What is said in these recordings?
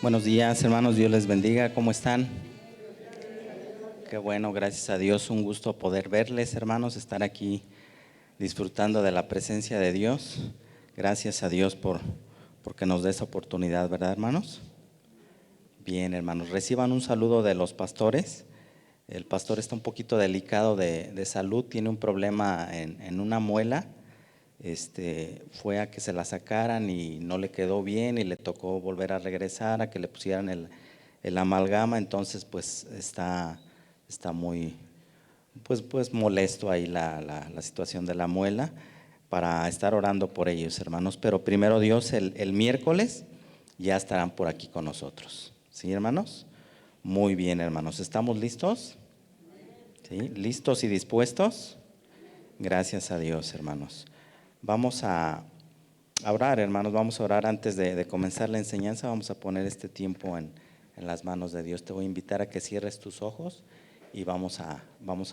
Buenos días, hermanos, Dios les bendiga, ¿cómo están? Qué bueno, gracias a Dios, un gusto poder verles, hermanos, estar aquí disfrutando de la presencia de Dios. Gracias a Dios porque nos dé esa oportunidad, ¿verdad, hermanos? Bien, hermanos, reciban un saludo de los pastores. El pastor está un poquito delicado de salud, tiene un problema en una muela. Fue a que se la sacaran y no le quedó bien y le tocó volver a regresar a que le pusieran el amalgama. Entonces pues está muy pues molesto ahí la situación de la muela, para estar orando por ellos, hermanos. Pero primero Dios, el miércoles ya estarán por aquí con nosotros, ¿sí, hermanos? Muy bien, hermanos, ¿estamos listos? ¿Sí? ¿Listos y dispuestos? Gracias a Dios, hermanos. Vamos a orar, hermanos, vamos a orar antes de comenzar la enseñanza. Vamos a poner este tiempo en las manos de Dios. Te voy a invitar a que cierres tus ojos y vamos a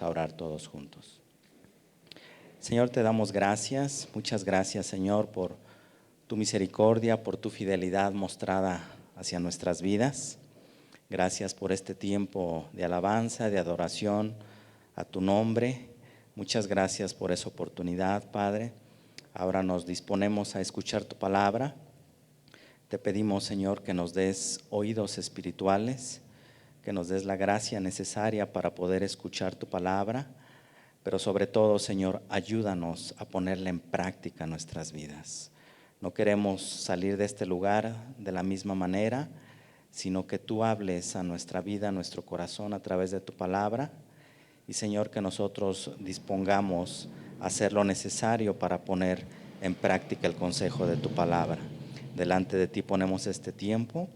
orar todos juntos. Señor, te damos gracias, muchas gracias, Señor, por tu misericordia, por tu fidelidad mostrada hacia nuestras vidas. Gracias por este tiempo de alabanza, de adoración a tu nombre. Muchas gracias por esa oportunidad, Padre. Ahora nos disponemos a escuchar tu palabra. Te pedimos, Señor, que nos des oídos espirituales, que nos des la gracia necesaria para poder escuchar tu palabra, pero sobre todo, Señor, ayúdanos a ponerla en práctica en nuestras vidas. No queremos salir de este lugar de la misma manera, sino que tú hables a nuestra vida, a nuestro corazón a través de tu palabra. Y, Señor, que nosotros dispongamos a hacer lo necesario para poner en práctica el consejo de tu palabra. Delante de ti ponemos este tiempo,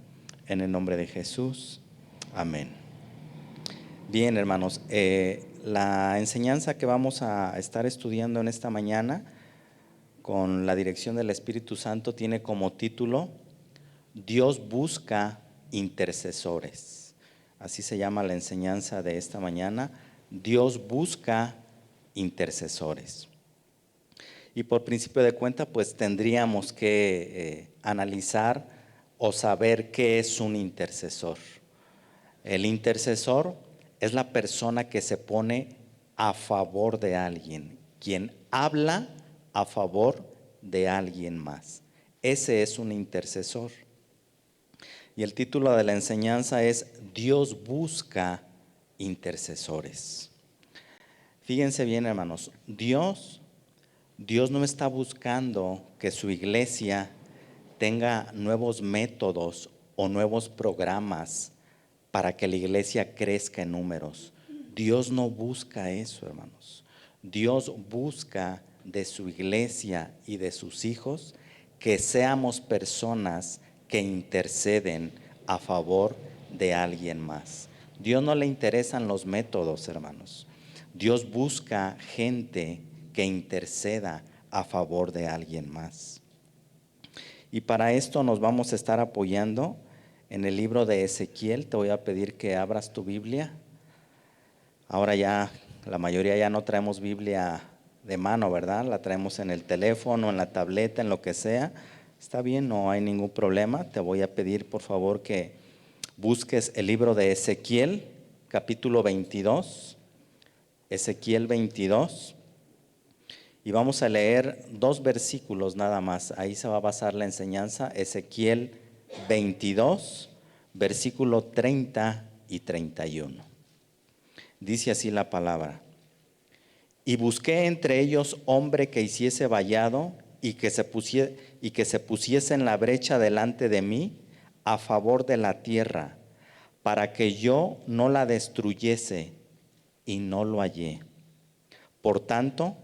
en el nombre de Jesús. Amén. Bien, hermanos, la enseñanza que vamos a estar estudiando en esta mañana, con la dirección del Espíritu Santo, tiene como título: Dios busca intercesores. Así se llama la enseñanza de esta mañana. Dios busca intercesores. Y por principio de cuenta, pues tendríamos que analizar o saber qué es un intercesor. El intercesor es la persona que se pone a favor de alguien, quien habla a favor de alguien más. Ese es un intercesor. Y el título de la enseñanza es: Dios busca intercesores. Fíjense bien, hermanos, Dios no está buscando que su iglesia tenga nuevos métodos o nuevos programas para que la iglesia crezca en números. Dios no busca eso, hermanos. Dios busca de su iglesia y de sus hijos que seamos personas que interceden a favor de alguien más. Dios no le interesan los métodos, hermanos. Dios busca gente que interceda a favor de alguien más. Y para esto nos vamos a estar apoyando en el libro de Ezequiel. Te voy a pedir que abras tu Biblia. Ahora ya la mayoría ya no traemos Biblia de mano, ¿verdad? La traemos en el teléfono, en la tableta, en lo que sea. Está bien, no hay ningún problema. Te voy a pedir, por favor, que busques el libro de Ezequiel, capítulo 22. Ezequiel 22. Y vamos a leer 2 versículos nada más. Ahí se va a basar la enseñanza. Ezequiel 22, versículo 30 y 31. Dice así la palabra: Y busqué entre ellos hombre que hiciese vallado y que se pusiese en la brecha delante de mí a favor de la tierra, para que yo no la destruyese, y no lo hallé. Por tanto,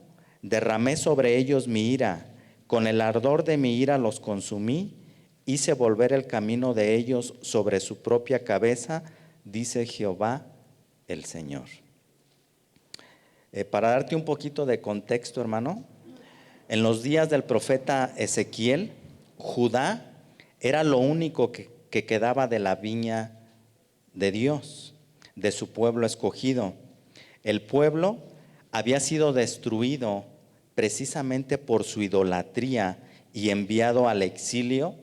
derramé sobre ellos mi ira, con el ardor de mi ira los consumí, hice volver el camino de ellos sobre su propia cabeza, dice Jehová el Señor. Para darte un poquito de contexto, hermano, en los días del profeta Ezequiel, Judá era lo único que quedaba de la viña de Dios, de su pueblo escogido. El pueblo había sido destruido precisamente por su idolatría y enviado al exilio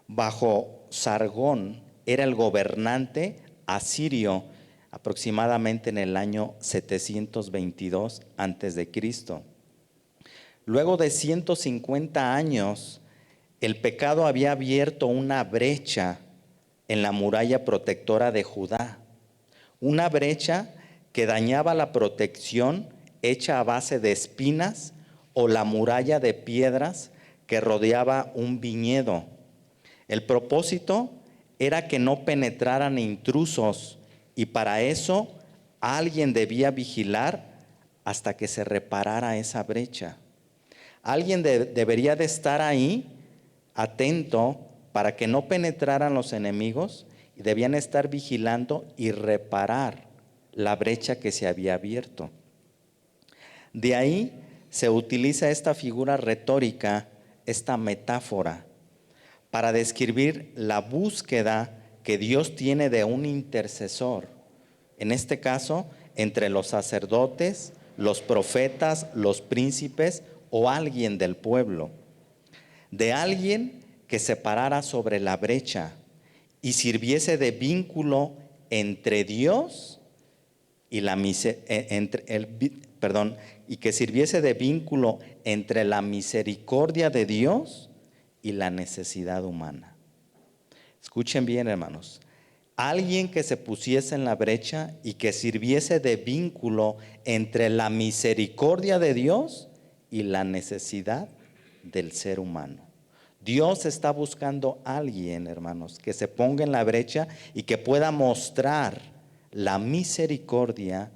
bajo Sargón, era el gobernante asirio aproximadamente en el año 722 antes de Cristo. Luego de 150 años, el pecado había abierto una brecha en la muralla protectora de Judá, una brecha que dañaba la protección hecha a base de espinas o la muralla de piedras que rodeaba un viñedo. El propósito era que no penetraran intrusos y para eso alguien debía vigilar hasta que se reparara esa brecha. Alguien debería de estar ahí atento para que no penetraran los enemigos y debían estar vigilando y reparar la brecha que se había abierto. De ahí se utiliza esta figura retórica, esta metáfora, para describir la búsqueda que Dios tiene de un intercesor. En este caso, entre los sacerdotes, los profetas, los príncipes o alguien del pueblo. De alguien que se parara sobre la brecha y sirviese de vínculo entre Dios y y que sirviese de vínculo entre la misericordia de Dios y la necesidad humana. Escuchen bien, hermanos. Alguien que se pusiese en la brecha y que sirviese de vínculo entre la misericordia de Dios y la necesidad del ser humano. Dios está buscando a alguien, hermanos, que se ponga en la brecha y que pueda mostrar la misericordia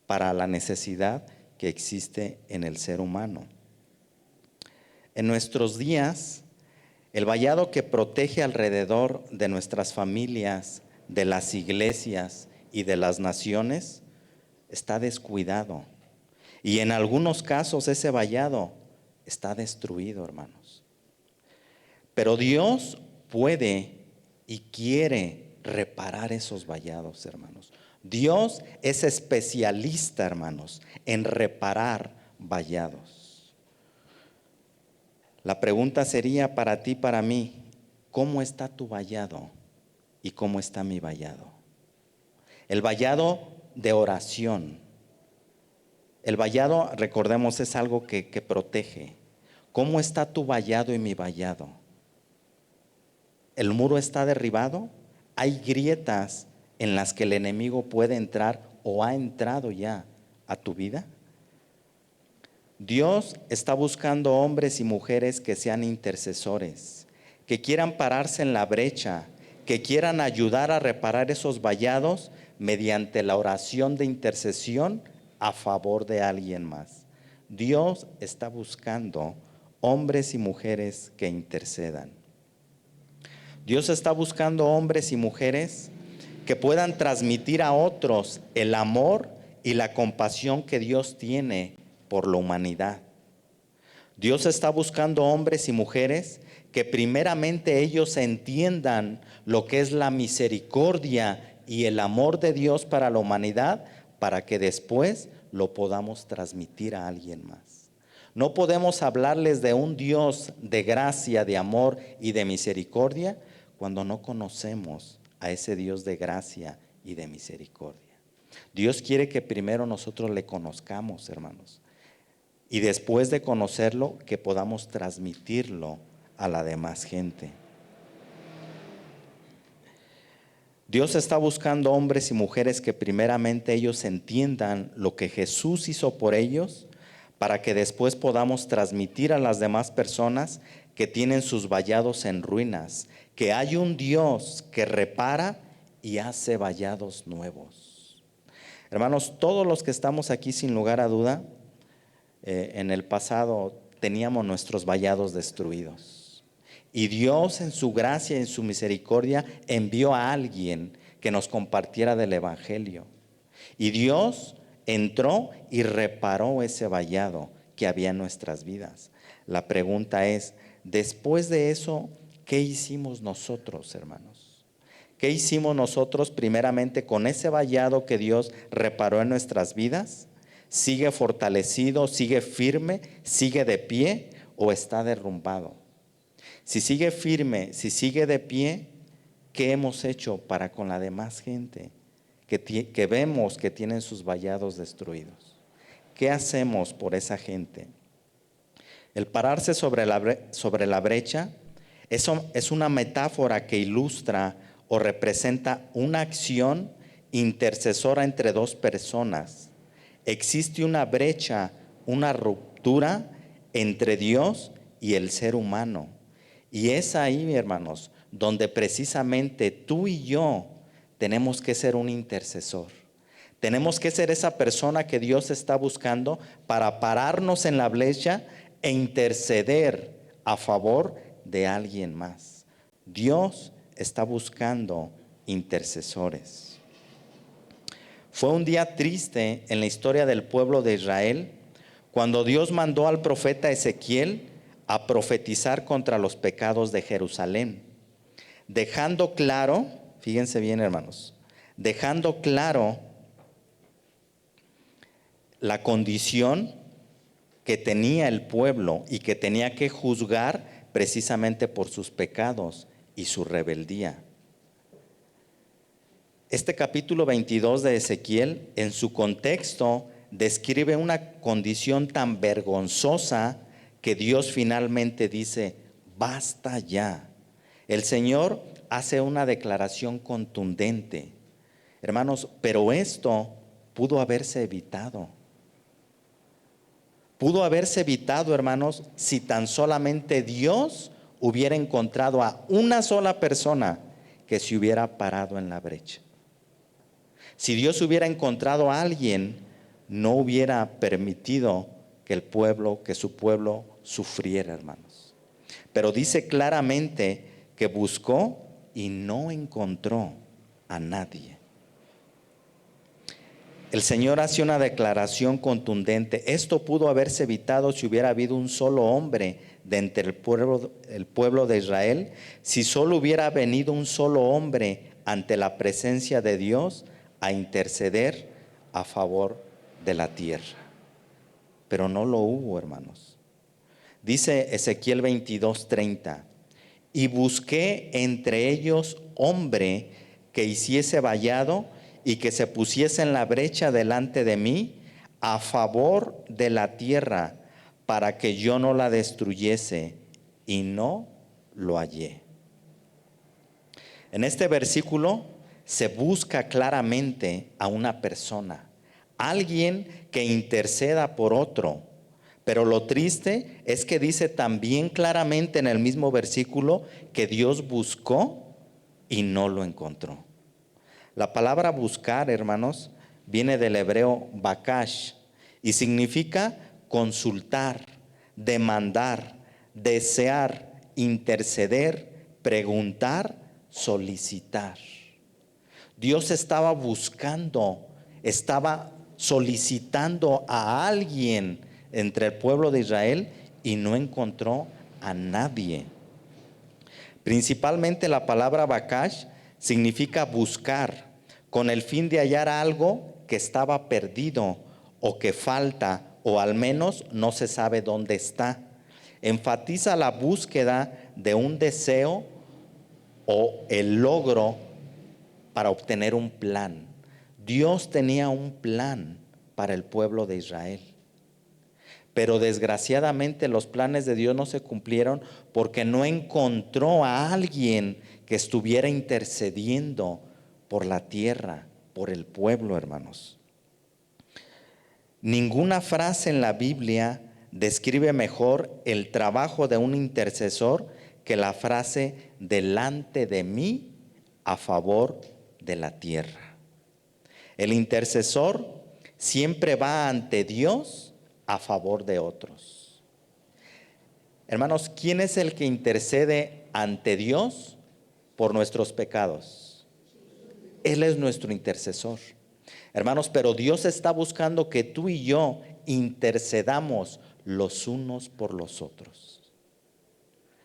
para la necesidad que existe en el ser humano. En nuestros días, el vallado que protege alrededor de nuestras familias, de las iglesias y de las naciones está descuidado. Y en algunos casos ese vallado está destruido, hermanos. Pero Dios puede y quiere reparar esos vallados, hermanos. Dios es especialista, hermanos, en reparar vallados. La pregunta sería para ti, para mí, ¿cómo está tu vallado y cómo está mi vallado? El vallado de oración. El vallado, recordemos, es algo que protege. ¿Cómo está tu vallado y mi vallado? ¿El muro está derribado? ¿Hay grietas en las que el enemigo puede entrar o ha entrado ya a tu vida? Dios está buscando hombres y mujeres que sean intercesores, que quieran pararse en la brecha, que quieran ayudar a reparar esos vallados mediante la oración de intercesión a favor de alguien más. Dios está buscando hombres y mujeres que intercedan. Dios está buscando hombres y mujeres que puedan transmitir a otros el amor y la compasión que Dios tiene por la humanidad. Dios está buscando hombres y mujeres que primeramente ellos entiendan lo que es la misericordia y el amor de Dios para la humanidad, para que después lo podamos transmitir a alguien más. No podemos hablarles de un Dios de gracia, de amor y de misericordia cuando no conocemos a ese Dios de gracia y de misericordia. Dios quiere que primero nosotros le conozcamos, hermanos, y después de conocerlo, que podamos transmitirlo a la demás gente. Dios está buscando hombres y mujeres que primeramente ellos entiendan lo que Jesús hizo por ellos, para que después podamos transmitir a las demás personas que tienen sus vallados en ruinas, que hay un Dios que repara y hace vallados nuevos. Hermanos, todos los que estamos aquí, sin lugar a duda, en el pasado teníamos nuestros vallados destruidos. Y Dios, en su gracia y en su misericordia, envió a alguien que nos compartiera del evangelio. Y Dios entró y reparó ese vallado que había en nuestras vidas. La pregunta es, después de eso, ¿qué hicimos nosotros, hermanos? ¿Qué hicimos nosotros primeramente con ese vallado que Dios reparó en nuestras vidas? ¿Sigue fortalecido, sigue firme, sigue de pie o está derrumbado? Si sigue firme, si sigue de pie, ¿Qué hemos hecho para con la demás gente que vemos que tienen sus vallados destruidos? ¿Qué hacemos por esa gente? El pararse sobre la brecha eso es una metáfora que ilustra o representa una acción intercesora entre dos personas. Existe una brecha, una ruptura entre Dios y el ser humano. Y es ahí, hermanos, donde precisamente tú y yo tenemos que ser un intercesor. Tenemos que ser esa persona que Dios está buscando para pararnos en la brecha e interceder a favor de alguien más. Dios está buscando intercesores. Fue un día triste en la historia del pueblo de Israel cuando Dios mandó al profeta Ezequiel a profetizar contra los pecados de Jerusalén, dejando claro, fíjense bien hermanos, dejando claro la condición que tenía el pueblo y que tenía que juzgar precisamente por sus pecados y su rebeldía. Este capítulo 22 de Ezequiel, en su contexto, describe una condición tan vergonzosa que Dios finalmente dice, basta ya. El Señor hace una declaración contundente. Hermanos, pero esto pudo haberse evitado. Pudo haberse evitado, hermanos, si tan solamente Dios hubiera encontrado a una sola persona que se hubiera parado en la brecha. Si Dios hubiera encontrado a alguien, no hubiera permitido que su pueblo sufriera, hermanos. Pero dice claramente que buscó y no encontró a nadie. El Señor hace una declaración contundente. Esto pudo haberse evitado si hubiera habido un solo hombre de entre el pueblo de Israel, si solo hubiera venido un solo hombre ante la presencia de Dios a interceder a favor de la tierra. Pero no lo hubo, hermanos. Dice Ezequiel 22:30, y busqué entre ellos hombre que hiciese vallado y que se pusiese en la brecha delante de mí a favor de la tierra para que yo no la destruyese, y no lo hallé. En este versículo se busca claramente a una persona, alguien que interceda por otro. Pero lo triste es que dice también claramente en el mismo versículo que Dios buscó y no lo encontró. La palabra buscar, hermanos, viene del hebreo bakash y significa consultar, demandar, desear, interceder, preguntar, solicitar. Dios estaba buscando, estaba solicitando a alguien entre el pueblo de Israel y no encontró a nadie. Principalmente la palabra bakash significa buscar, con el fin de hallar algo que estaba perdido o que falta, o al menos no se sabe dónde está. Enfatiza la búsqueda de un deseo o el logro para obtener un plan. Dios tenía un plan para el pueblo de Israel. Pero desgraciadamente los planes de Dios no se cumplieron porque no encontró a alguien que estuviera intercediendo por la tierra, por el pueblo, hermanos. Ninguna frase en la Biblia describe mejor el trabajo de un intercesor que la frase delante de mí a favor de la tierra. El intercesor siempre va ante Dios a favor de otros. Hermanos, ¿quién es el que intercede ante Dios por nuestros pecados? Él es nuestro intercesor. Hermanos, pero Dios está buscando que tú y yo intercedamos los unos por los otros.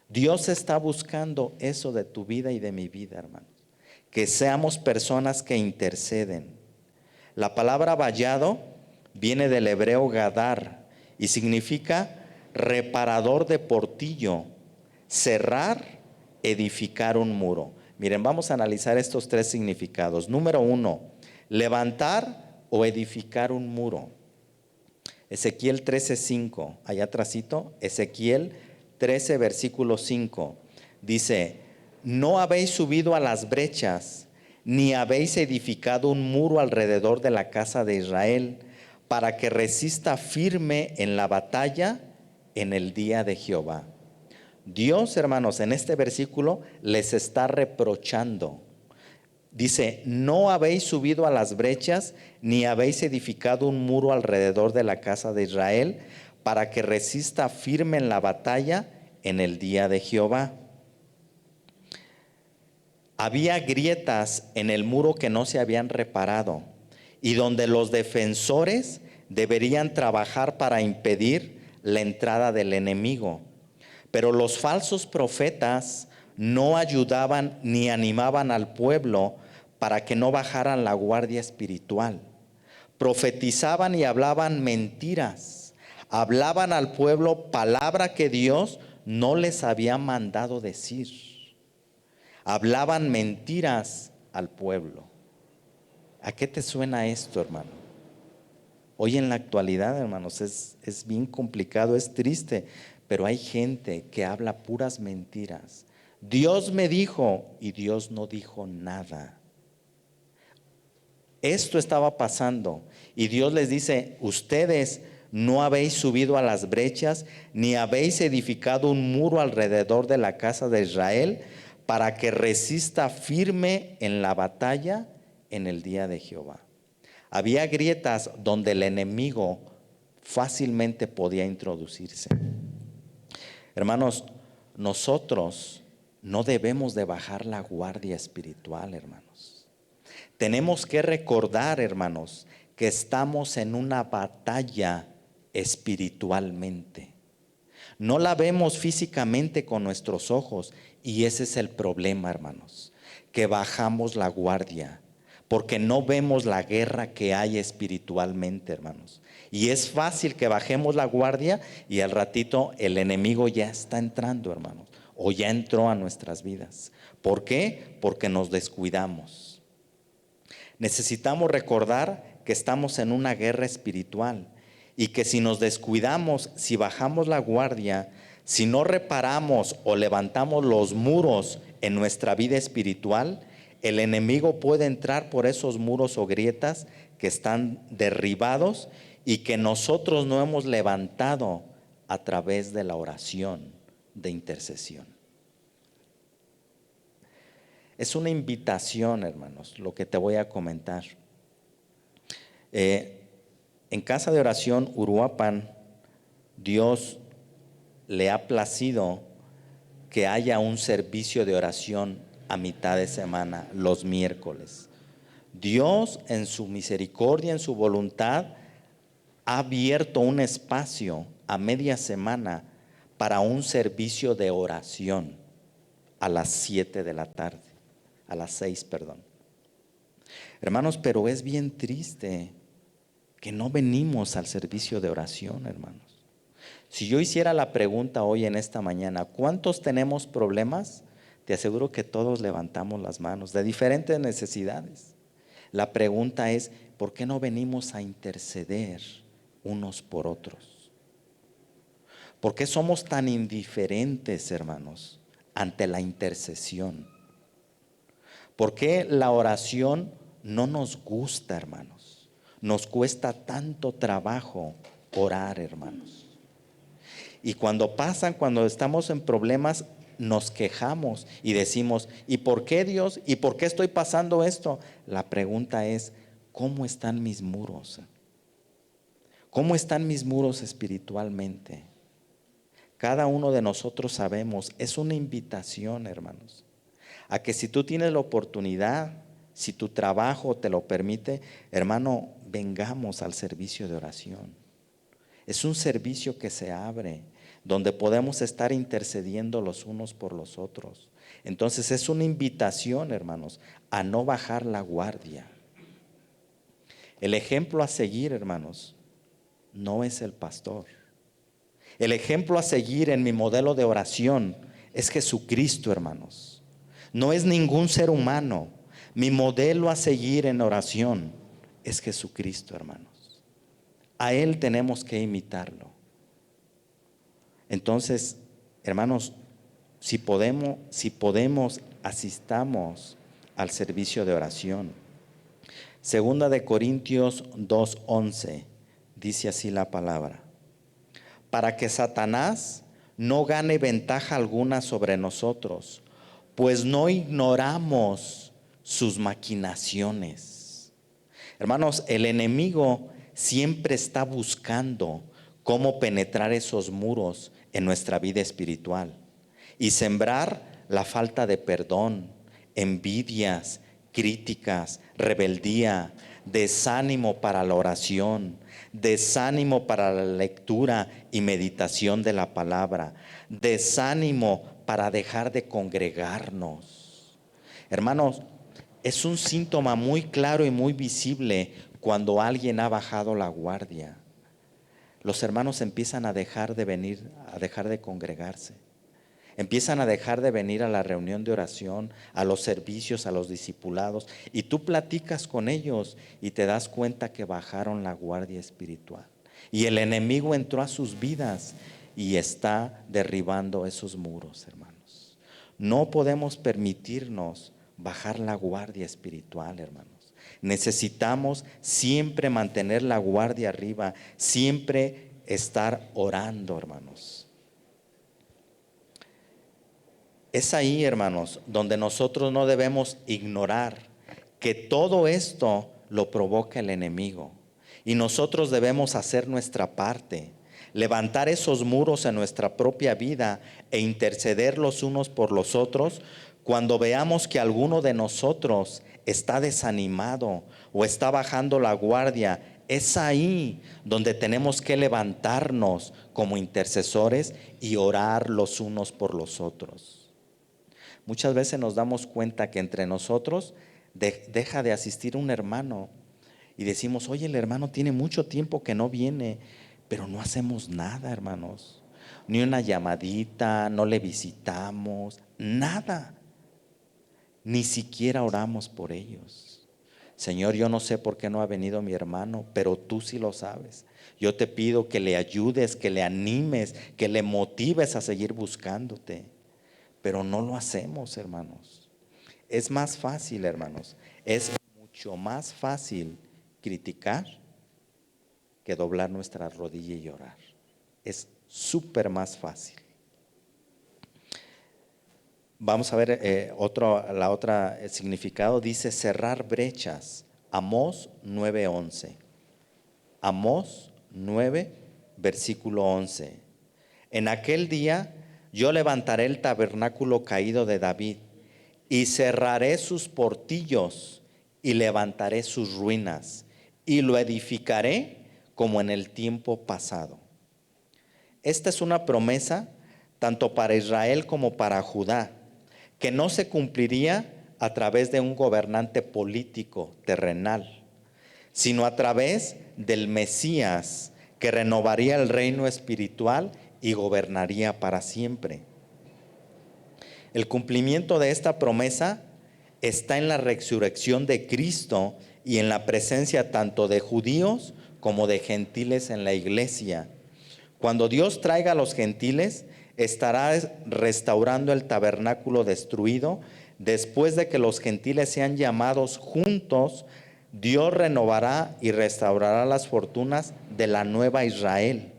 Dios está buscando eso de tu vida y de mi vida, hermanos. Que seamos personas que interceden. La palabra vallado viene del hebreo gadar y significa reparador de portillo, cerrar, edificar un muro. Miren, vamos a analizar estos tres significados. Número 1, levantar o edificar un muro. Ezequiel 13:5, allá atrásito, Ezequiel 13, versículo 5, dice: no habéis subido a las brechas, ni habéis edificado un muro alrededor de la casa de Israel, para que resista firme en la batalla en el día de Jehová. Dios, hermanos, en este versículo les está reprochando. Dice: no habéis subido a las brechas, ni habéis edificado un muro alrededor de la casa de Israel, para que resista firme en la batalla en el día de Jehová. Había grietas en el muro que no se habían reparado, y donde los defensores deberían trabajar para impedir la entrada del enemigo. Pero los falsos profetas no ayudaban ni animaban al pueblo para que no bajaran la guardia espiritual. Profetizaban y hablaban mentiras. Hablaban al pueblo palabra que Dios no les había mandado decir. Hablaban mentiras al pueblo. ¿A qué te suena esto, hermano? Hoy en la actualidad, hermanos, es bien complicado, es triste, pero hay gente que habla puras mentiras. Dios me dijo y Dios no dijo nada. Esto estaba pasando y Dios les dice: ustedes no habéis subido a las brechas, ni habéis edificado un muro alrededor de la casa de Israel, para que resista firme en la batalla en el día de Jehová. Había grietas donde el enemigo fácilmente podía introducirse. Hermanos, nosotros no debemos de bajar la guardia espiritual, hermanos. Tenemos que recordar, hermanos, que estamos en una batalla espiritualmente. No la vemos físicamente con nuestros ojos, y ese es el problema, hermanos, que bajamos la guardia, porque no vemos la guerra que hay espiritualmente, hermanos. Y es fácil que bajemos la guardia y al ratito el enemigo ya está entrando, hermanos, o ya entró a nuestras vidas. ¿Por qué? Porque nos descuidamos. Necesitamos recordar que estamos en una guerra espiritual y que si nos descuidamos, si bajamos la guardia, si no reparamos o levantamos los muros en nuestra vida espiritual, el enemigo puede entrar por esos muros o grietas que están derribados y que nosotros no hemos levantado a través de la oración de intercesión. Es una invitación, hermanos, lo que te voy a comentar. En Casa de Oración Uruapan, Dios le ha placido que haya un servicio de oración a mitad de semana, los miércoles. Dios, en su misericordia, en su voluntad, ha abierto un espacio a media semana para un servicio de oración a las 7 de la tarde, a las 6, perdón. Hermanos, pero es bien triste que no venimos al servicio de oración, hermanos. Si yo hiciera la pregunta hoy en esta mañana, ¿cuántos tenemos problemas? Te aseguro que todos levantamos las manos de diferentes necesidades. La pregunta es: ¿por qué no venimos a interceder unos por otros? ¿Por qué somos tan indiferentes, hermanos, ante la intercesión? ¿Por qué la oración no nos gusta, hermanos? Nos cuesta tanto trabajo orar, hermanos. Y cuando estamos en problemas, nos quejamos y decimos: ¿y por qué, Dios? ¿Y por qué estoy pasando esto? La pregunta es: ¿cómo están mis muros? ¿Cómo están mis muros espiritualmente? Cada uno de nosotros sabemos, es una invitación, hermanos, a que si tú tienes la oportunidad, si tu trabajo te lo permite, hermano, vengamos al servicio de oración. Es un servicio que se abre, donde podemos estar intercediendo los unos por los otros. Entonces es una invitación, hermanos, a no bajar la guardia. El ejemplo a seguir, hermanos, no es el pastor. El ejemplo a seguir en mi modelo de oración es Jesucristo, hermanos. no es ningún ser humano. Mi modelo a seguir en oración es Jesucristo, hermanos. A Él tenemos que imitarlo. Entonces, hermanos, si podemos, asistamos al servicio de oración. Segunda de Corintios 2:11, dice así la palabra: para que Satanás no gane ventaja alguna sobre nosotros, pues no ignoramos sus maquinaciones. Hermanos, el enemigo siempre está buscando cómo penetrar esos muros en nuestra vida espiritual y sembrar la falta de perdón, envidias, críticas, rebeldía, desánimo para la oración, desánimo para la lectura y meditación de la palabra, desánimo para dejar de congregarnos. Hermanos, es un síntoma muy claro y muy visible cuando alguien ha bajado la guardia. Los hermanos empiezan a dejar de venir, a dejar de congregarse. Empiezan a dejar de venir a la reunión de oración, a los servicios, a los discipulados, y tú platicas con ellos y te das cuenta que bajaron la guardia espiritual. Y el enemigo entró a sus vidas y está derribando esos muros, hermanos. No podemos permitirnos bajar la guardia espiritual, hermanos. Necesitamos siempre mantener la guardia arriba, siempre estar orando, hermanos. Es ahí, hermanos, donde nosotros no debemos ignorar que todo esto lo provoca el enemigo. Y nosotros debemos hacer nuestra parte, levantar esos muros en nuestra propia vida e interceder los unos por los otros cuando veamos que alguno de nosotros está desanimado o está bajando la guardia. Es ahí donde tenemos que levantarnos como intercesores y orar los unos por los otros. Muchas veces nos damos cuenta que entre nosotros deja de asistir un hermano y decimos: oye, el hermano tiene mucho tiempo que no viene, pero no hacemos nada, hermanos. Ni una llamadita, no le visitamos, nada. Ni siquiera oramos por ellos. Señor, yo no sé por qué no ha venido mi hermano, pero tú sí lo sabes. Yo te pido que le ayudes, que le animes, que le motives a seguir buscándote. Pero no lo hacemos, hermanos. Es más fácil, hermanos. Es mucho más fácil criticar que doblar nuestra rodilla y llorar. Es súper más fácil. Vamos a ver la otra significado. Dice cerrar brechas. Amós 9:11. Amós 9, versículo 11. En aquel día yo levantaré el tabernáculo caído de David y cerraré sus portillos y levantaré sus ruinas y lo edificaré como en el tiempo pasado. Esta es una promesa tanto para Israel como para Judá, que no se cumpliría a través de un gobernante político terrenal, sino a través del Mesías, que renovaría el reino espiritual y gobernaría para siempre. El cumplimiento de esta promesa está en la resurrección de Cristo y en la presencia tanto de judíos como de gentiles en la iglesia. Cuando Dios traiga a los gentiles, estará restaurando el tabernáculo destruido. Después de que los gentiles sean llamados juntos, Dios renovará y restaurará las fortunas de la nueva Israel.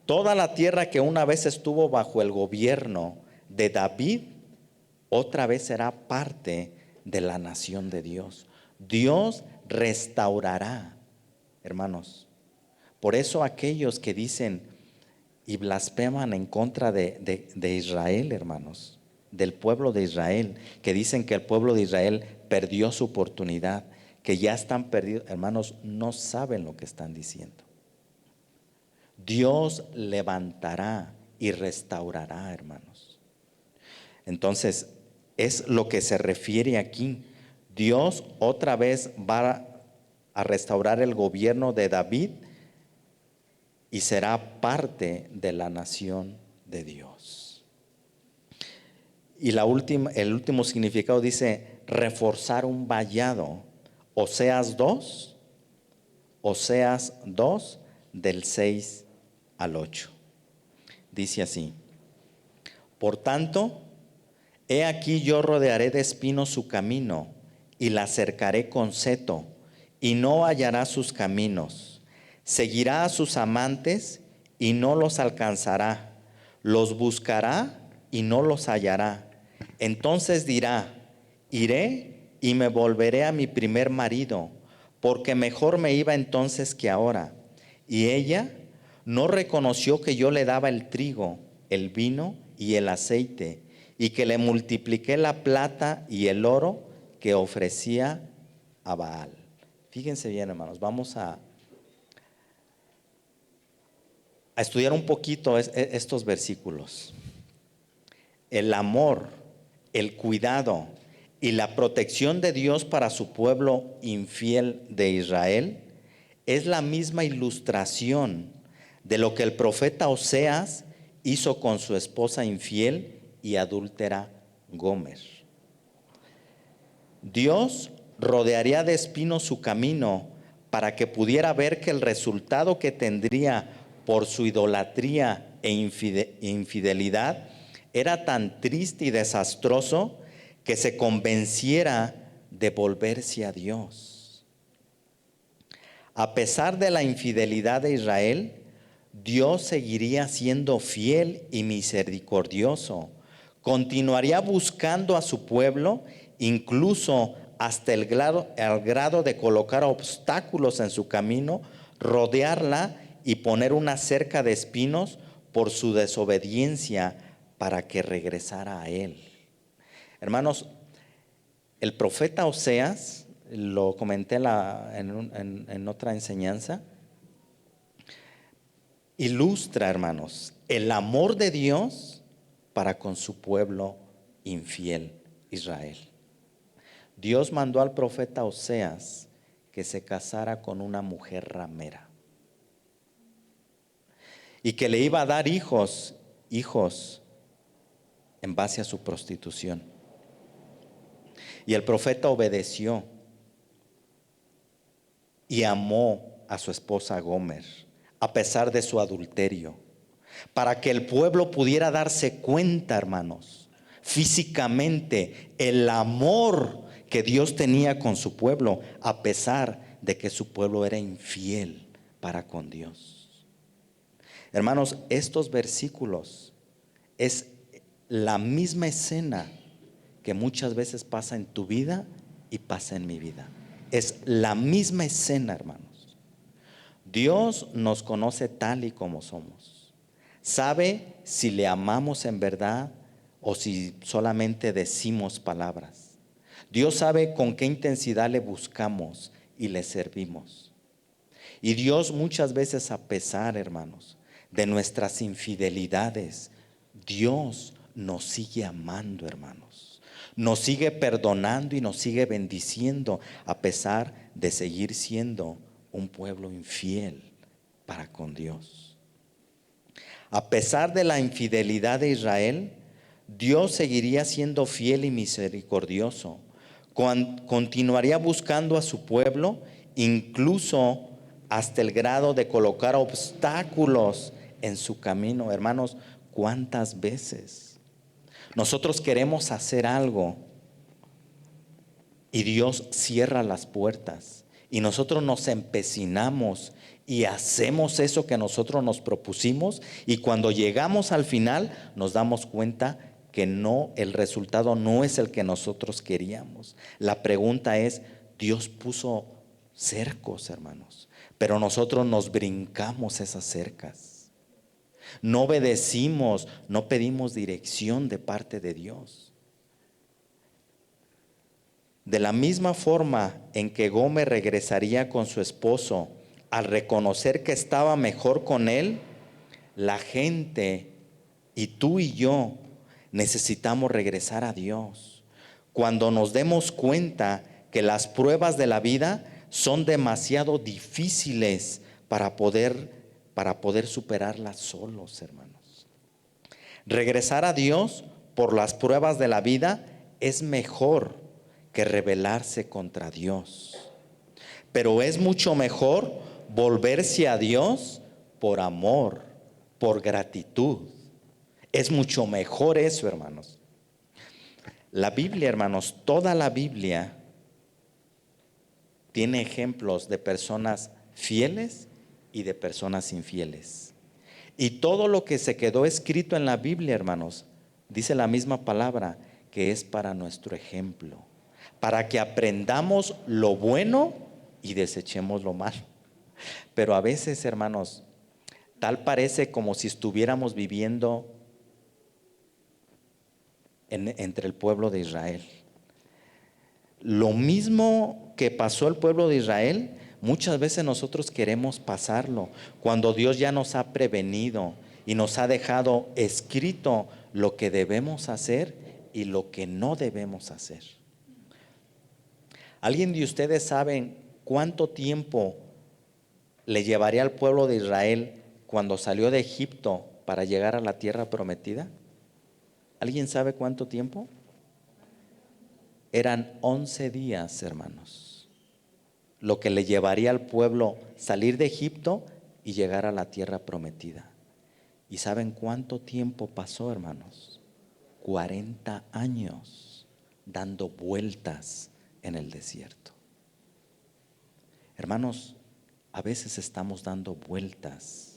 Toda la tierra que una vez estuvo bajo el gobierno de David, otra vez será parte de la nación de Dios. Dios restaurará, hermanos. Por eso aquellos que dicen y blasfeman en contra de Israel, hermanos, del pueblo de Israel, que dicen que el pueblo de Israel perdió su oportunidad, que ya están perdidos, hermanos, no saben lo que están diciendo. Dios levantará y restaurará, hermanos. Entonces, es lo que se refiere aquí. Dios otra vez va a restaurar el gobierno de David y será parte de la nación de Dios. Y el último significado dice reforzar un vallado. Oseas 2, Oseas 2 del 6 al 8. Dice así: por tanto, he aquí yo rodearé de espinos su camino y la cercaré con seto, y no hallará sus caminos. Seguirá a sus amantes y no los alcanzará. Los buscará y no los hallará. Entonces dirá: iré y me volveré a mi primer marido, porque mejor me iba entonces que ahora. Y ella no reconoció que yo le daba el trigo, el vino y el aceite, y que le multipliqué la plata y el oro que ofrecía a Baal. Fíjense bien, hermanos, vamos a estudiar un poquito estos versículos. El amor, el cuidado y la protección de Dios para su pueblo infiel de Israel es la misma ilustración de lo que el profeta Oseas hizo con su esposa infiel y adúltera Gomer. Dios rodearía de espinos su camino para que pudiera ver que el resultado que tendría por su idolatría e infidelidad era tan triste y desastroso que se convenciera de volverse a Dios. A pesar de la infidelidad de Israel, Dios seguiría siendo fiel y misericordioso. Continuaría buscando a su pueblo, incluso hasta el grado de colocar obstáculos en su camino, rodearla y poner una cerca de espinos por su desobediencia para que regresara a él. Hermanos, el profeta Oseas, lo comenté en otra enseñanza, ilustra, hermanos, el amor de Dios para con su pueblo infiel, Israel. Dios mandó al profeta Oseas que se casara con una mujer ramera y que le iba a dar hijos en base a su prostitución. Y el profeta obedeció y amó a su esposa Gomer, a pesar de su adulterio, para que el pueblo pudiera darse cuenta, hermanos, físicamente, el amor que Dios tenía con su pueblo, a pesar de que su pueblo era infiel para con Dios. Hermanos, estos versículos es la misma escena que muchas veces pasa en tu vida y pasa en mi vida. Es la misma escena, hermanos. Dios nos conoce tal y como somos. Sabe si le amamos en verdad o si solamente decimos palabras. Dios sabe con qué intensidad le buscamos y le servimos. Y Dios muchas veces, a pesar, hermanos, de nuestras infidelidades, Dios nos sigue amando, hermanos. Nos sigue perdonando y nos sigue bendiciendo a pesar de seguir siendo un pueblo infiel para con Dios. A pesar de la infidelidad de Israel, Dios seguiría siendo fiel y misericordioso. Continuaría buscando a su pueblo, incluso hasta el grado de colocar obstáculos en su camino. Hermanos, ¿cuántas veces nosotros queremos hacer algo y Dios cierra las puertas y nosotros nos empecinamos y hacemos eso que nosotros nos propusimos, y cuando llegamos al final nos damos cuenta que no, el resultado no es el que nosotros queríamos? La pregunta es: Dios puso cercos, hermanos, pero nosotros nos brincamos esas cercas. No obedecimos, no pedimos dirección de parte de Dios. De la misma forma en que Gomer regresaría con su esposo al reconocer que estaba mejor con él, la gente y tú y yo necesitamos regresar a Dios. Cuando nos demos cuenta que las pruebas de la vida son demasiado difíciles para poder superarlas solos, hermanos. Regresar a Dios por las pruebas de la vida es mejor que rebelarse contra Dios. Pero es mucho mejor volverse a Dios por amor, por gratitud. Es mucho mejor eso, hermanos. La Biblia, hermanos, toda la Biblia tiene ejemplos de personas fieles y de personas infieles. Y todo lo que se quedó escrito en la Biblia, hermanos, dice la misma palabra, que es para nuestro ejemplo, para que aprendamos lo bueno y desechemos lo malo. Pero a veces, hermanos, tal parece como si estuviéramos viviendo entre el pueblo de Israel. Lo mismo que pasó el pueblo de Israel, muchas veces nosotros queremos pasarlo, cuando Dios ya nos ha prevenido y nos ha dejado escrito lo que debemos hacer y lo que no debemos hacer. ¿Alguien de ustedes sabe cuánto tiempo le llevaría al pueblo de Israel cuando salió de Egipto para llegar a la tierra prometida? ¿Alguien sabe cuánto tiempo? Eran 11 días, hermanos, lo que le llevaría al pueblo salir de Egipto y llegar a la tierra prometida. ¿Y saben cuánto tiempo pasó, hermanos? 40 años dando vueltas en el desierto. Hermanos, a veces estamos dando vueltas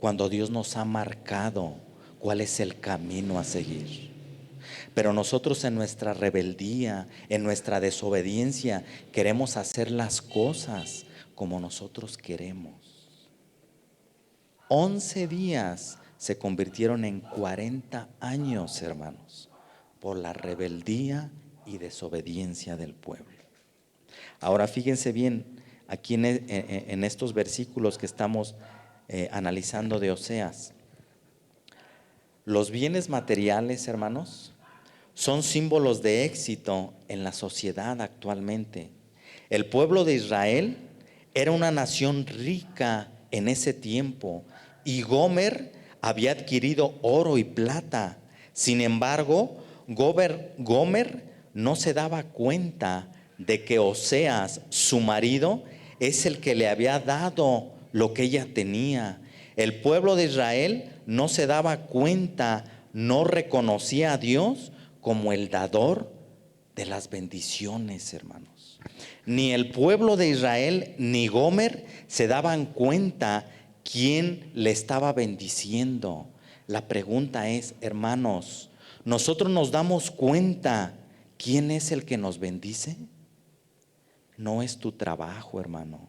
cuando Dios nos ha marcado cuál es el camino a seguir. Pero nosotros en nuestra rebeldía, en nuestra desobediencia, queremos hacer las cosas como nosotros queremos. 11 días se convirtieron en 40 años, hermanos, por la rebeldía y desobediencia del pueblo. Ahora fíjense bien, aquí en estos versículos que estamos analizando de Oseas. Los bienes materiales, hermanos, son símbolos de éxito en la sociedad actualmente. El pueblo de Israel era una nación rica en ese tiempo y Gomer había adquirido oro y plata. Sin embargo, Gomer no se daba cuenta de que Oseas, su marido, es el que le había dado lo que ella tenía. El pueblo de Israel no se daba cuenta, no reconocía a Dios como el dador de las bendiciones, hermanos. Ni el pueblo de Israel ni Gomer se daban cuenta quién le estaba bendiciendo. La pregunta es, hermanos, ¿nosotros nos damos cuenta quién es el que nos bendice? No es tu trabajo, hermano.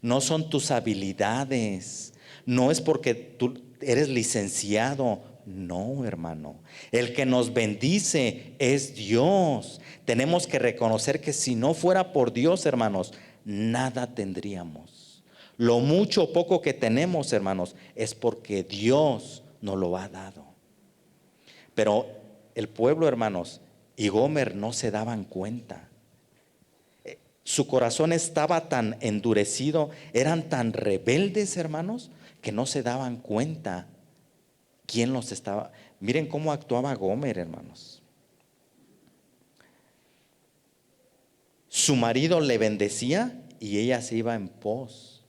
No son tus habilidades. No es porque tú eres licenciado. No, hermano. El que nos bendice es Dios. Tenemos que reconocer que si no fuera por Dios, hermanos, nada tendríamos. Lo mucho o poco que tenemos, hermanos, es porque Dios nos lo ha dado. Pero el pueblo, hermanos, y Gomer no se daban cuenta. Su corazón estaba tan endurecido, eran tan rebeldes, hermanos, que no se daban cuenta quién los estaba. Miren cómo actuaba Gomer, hermanos. Su marido le bendecía y ella se iba en pos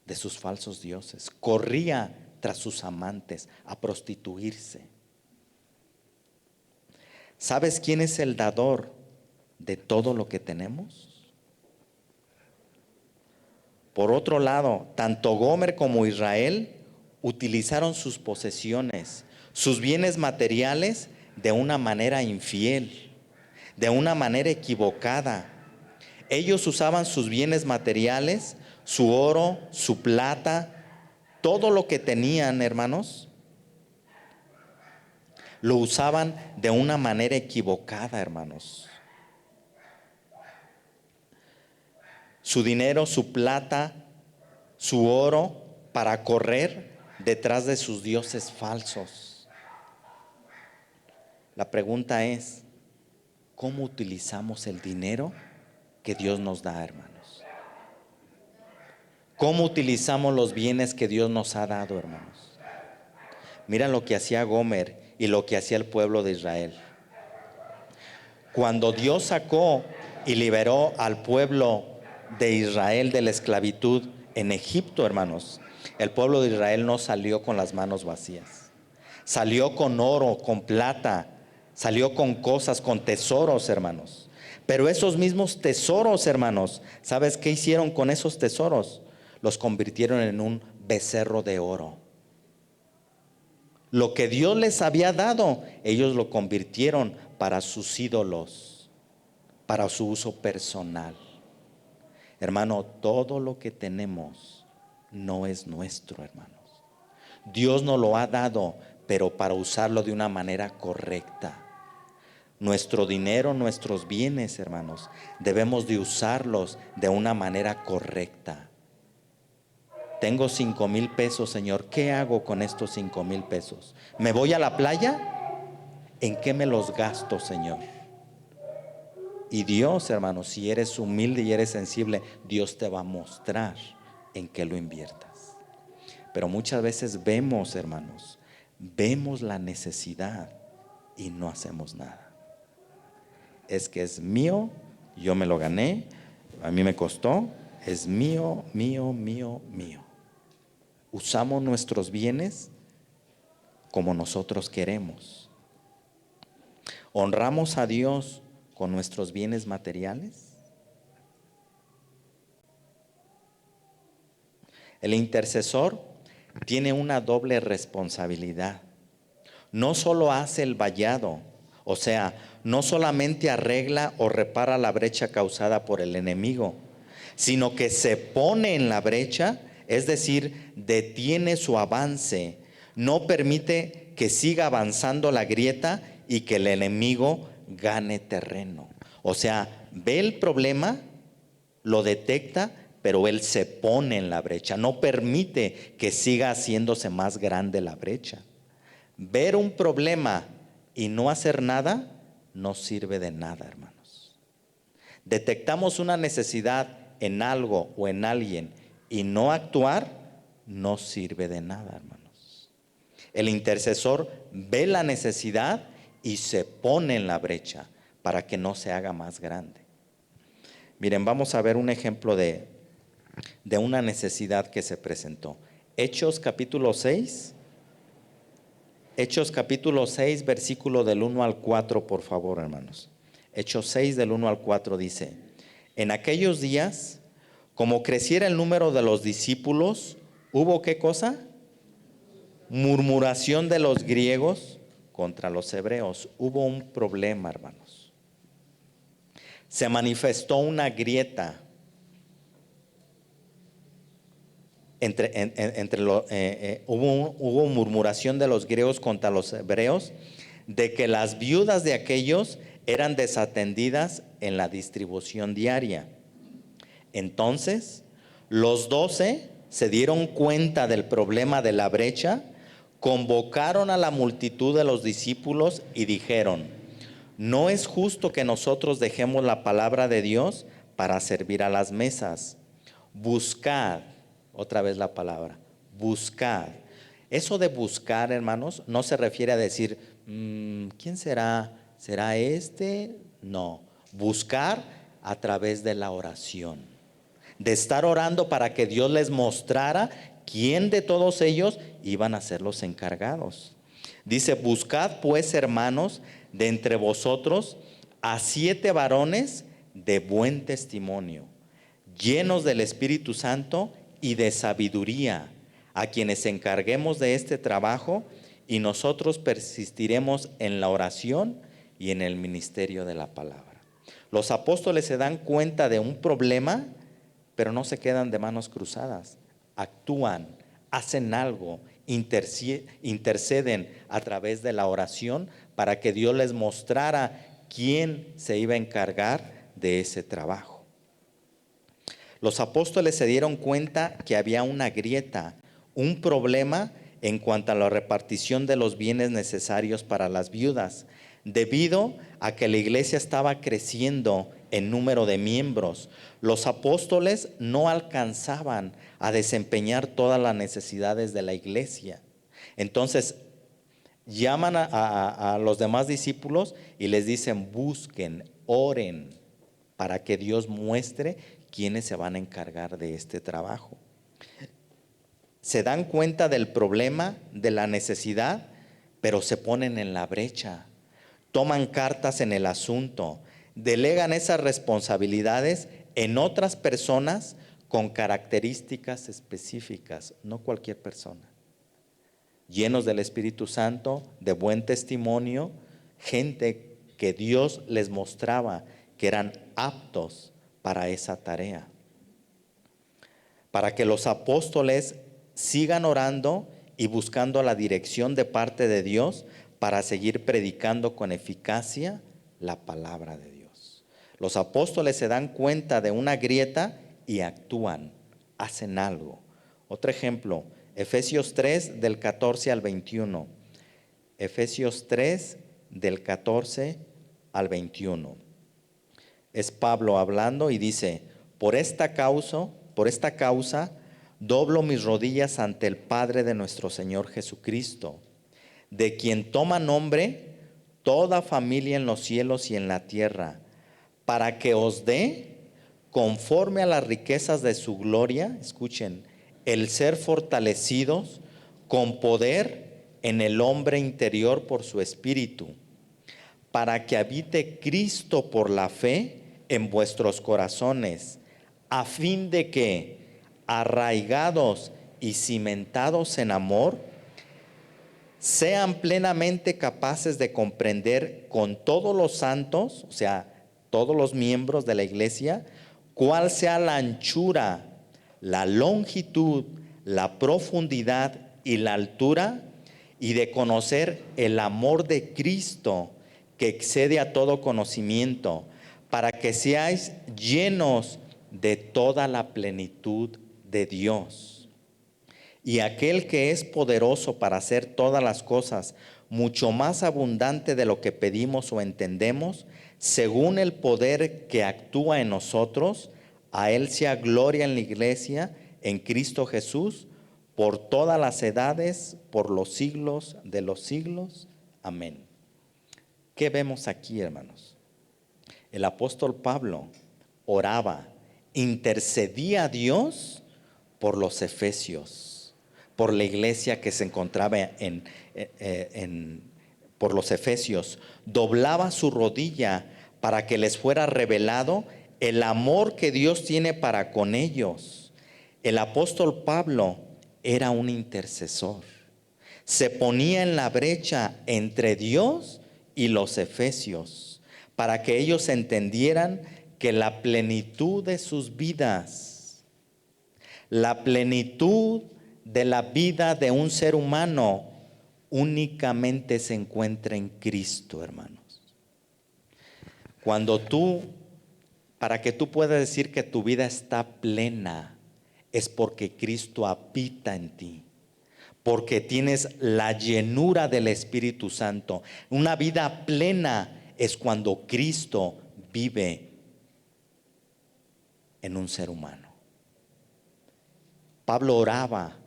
de sus falsos dioses. Corría tras sus amantes a prostituirse. ¿Sabes quién es el dador de todo lo que tenemos? Por otro lado, tanto Gomer como Israel utilizaron sus posesiones, sus bienes materiales de una manera infiel, de una manera equivocada. Ellos usaban sus bienes materiales, su oro, su plata, todo lo que tenían, hermanos, lo usaban de una manera equivocada, hermanos. Su dinero, su plata, su oro para correr detrás de sus dioses falsos. La pregunta es, ¿cómo utilizamos el dinero que Dios nos da, hermanos? ¿Cómo utilizamos los bienes que Dios nos ha dado, hermanos? Mira lo que hacía Gomer y lo que hacía el pueblo de Israel. Cuando Dios sacó y liberó al pueblo de Israel de la esclavitud en Egipto, hermanos, el pueblo de Israel no salió con las manos vacías. Salió con oro, con plata, salió con cosas, con tesoros, hermanos. Pero esos mismos tesoros, hermanos, ¿sabes qué hicieron con esos tesoros? Los convirtieron en un becerro de oro. Lo que Dios les había dado, ellos lo convirtieron para sus ídolos, para su uso personal. Hermano, todo lo que tenemos no es nuestro, hermanos. Dios nos lo ha dado, pero para usarlo de una manera correcta. Nuestro dinero, nuestros bienes, hermanos, debemos de usarlos de una manera correcta. Tengo 5,000 pesos, Señor. ¿Qué hago con estos 5,000 pesos? ¿Me voy a la playa? ¿En qué me los gasto, Señor? Y Dios, hermano, si eres humilde y eres sensible, Dios te va a mostrar en qué lo inviertas. Pero muchas veces vemos, hermanos, vemos la necesidad y no hacemos nada. Es que es mío, yo me lo gané, a mí me costó, es mío, mío, mío, mío. Usamos nuestros bienes como nosotros queremos. ¿Honramos a Dios con nuestros bienes materiales? El intercesor tiene una doble responsabilidad. No solo hace el vallado, o sea, no solamente arregla o repara la brecha causada por el enemigo, sino que se pone en la brecha, es decir, detiene su avance, no permite que siga avanzando la grieta y que el enemigo gane terreno. O sea, ve el problema, lo detecta, pero él se pone en la brecha, no permite que siga haciéndose más grande la brecha. Ver un problema y no hacer nada no sirve de nada, hermanos. Detectamos una necesidad en algo o en alguien y no actuar no sirve de nada, hermanos. El intercesor ve la necesidad y se pone en la brecha para que no se haga más grande. Miren, vamos a ver un ejemplo de una necesidad que se presentó. Hechos capítulo 6. Hechos capítulo 6, versículo del 1 al 4, por favor, hermanos. Hechos 6 del 1 al 4 dice: en aquellos días, como creciera el número de los discípulos, ¿hubo qué cosa? Murmuración de los griegos contra los hebreos. Hubo un problema, hermanos. Se manifestó una grieta hubo murmuración de los griegos contra los hebreos, de que las viudas de aquellos eran desatendidas en la distribución diaria. Entonces, los 12 se dieron cuenta del problema de la brecha, convocaron a la multitud de los discípulos y dijeron: no es justo que nosotros dejemos la palabra de Dios para servir a las mesas. Buscad. Otra vez la palabra, buscar. Eso de buscar, hermanos, no se refiere a decir, ¿quién será? ¿Será este? No, buscar a través de la oración. De estar orando para que Dios les mostrara quién de todos ellos iban a ser los encargados. Dice: buscad pues, hermanos, de entre vosotros a 7 varones de buen testimonio, llenos del Espíritu Santo y de sabiduría, a quienes encarguemos de este trabajo, y nosotros persistiremos en la oración y en el ministerio de la palabra. Los apóstoles se dan cuenta de un problema, pero no se quedan de manos cruzadas. Actúan, hacen algo, interceden a través de la oración para que Dios les mostrara quién se iba a encargar de ese trabajo. Los apóstoles se dieron cuenta que había una grieta, un problema en cuanto a la repartición de los bienes necesarios para las viudas, debido a que la iglesia estaba creciendo en número de miembros. Los apóstoles no alcanzaban a desempeñar todas las necesidades de la iglesia. Entonces, llaman a los demás discípulos y les dicen, busquen, oren, para que Dios muestre quiénes se van a encargar de este trabajo. Se dan cuenta del problema, de la necesidad, pero se ponen en la brecha, toman cartas en el asunto, delegan esas responsabilidades en otras personas con características específicas, no cualquier persona. Llenos del Espíritu Santo, de buen testimonio, gente que Dios les mostraba que eran aptos para esa tarea. Para que los apóstoles sigan orando y buscando la dirección de parte de Dios para seguir predicando con eficacia la palabra de Dios. Los apóstoles se dan cuenta de una grieta y actúan, hacen algo. Otro ejemplo, Efesios 3 del 14 al 21. Efesios 3 del 14 al 21. Es Pablo hablando y dice, por esta causa, doblo mis rodillas ante el Padre de nuestro Señor Jesucristo, de quien toma nombre toda familia en los cielos y en la tierra, para que os dé, conforme a las riquezas de su gloria, escuchen, el ser fortalecidos con poder en el hombre interior por su espíritu, para que habite Cristo por la fe en vuestros corazones, a fin de que, arraigados y cimentados en amor, sean plenamente capaces de comprender con todos los santos, o sea, todos los miembros de la iglesia, cuál sea la anchura, la longitud, la profundidad y la altura, y de conocer el amor de Cristo que excede a todo conocimiento, para que seáis llenos de toda la plenitud de Dios. Y aquel que es poderoso para hacer todas las cosas mucho más abundante de lo que pedimos o entendemos, según el poder que actúa en nosotros, a Él sea gloria en la iglesia, en Cristo Jesús, por todas las edades, por los siglos de los siglos. Amén. ¿Qué vemos aquí, hermanos? El apóstol Pablo oraba, intercedía a Dios por los efesios, por la iglesia que se encontraba por los efesios. Doblaba su rodilla para que les fuera revelado el amor que Dios tiene para con ellos. El apóstol Pablo era un intercesor. Se ponía en la brecha entre Dios y los efesios para que ellos entendieran que la plenitud de sus vidas, la plenitud de la vida de un ser humano únicamente se encuentra en Cristo, hermanos. Para que tú puedas decir que tu vida está plena, es porque Cristo habita en ti, porque tienes la llenura del Espíritu Santo. Una vida plena es cuando Cristo vive en un ser humano. Pablo oraba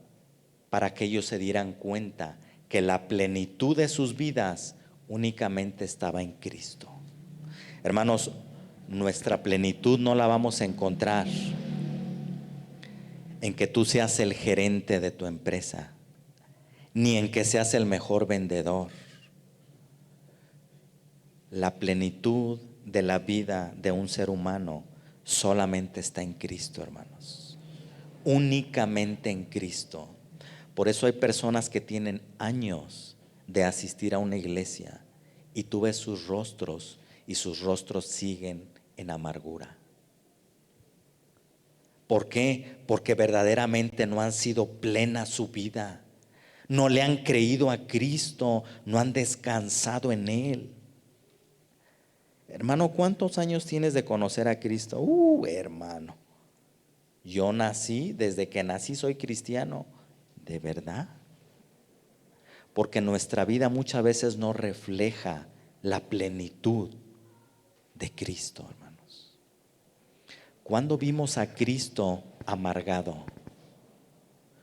para que ellos se dieran cuenta que la plenitud de sus vidas únicamente estaba en Cristo. Hermanos, nuestra plenitud no la vamos a encontrar en que tú seas el gerente de tu empresa, ni en que seas el mejor vendedor. La plenitud de la vida de un ser humano solamente está en Cristo, hermanos. Únicamente en Cristo. Por eso hay personas que tienen años de asistir a una iglesia y tú ves sus rostros y sus rostros siguen en amargura. ¿Por qué? Porque verdaderamente no han sido plena su vida. No le han creído a Cristo, no han descansado en Él. Hermano, ¿cuántos años tienes de conocer a Cristo? Hermano, yo desde que nací soy cristiano. ¿De verdad? Porque nuestra vida muchas veces no refleja la plenitud de Cristo, hermanos. ¿Cuándo vimos a Cristo amargado?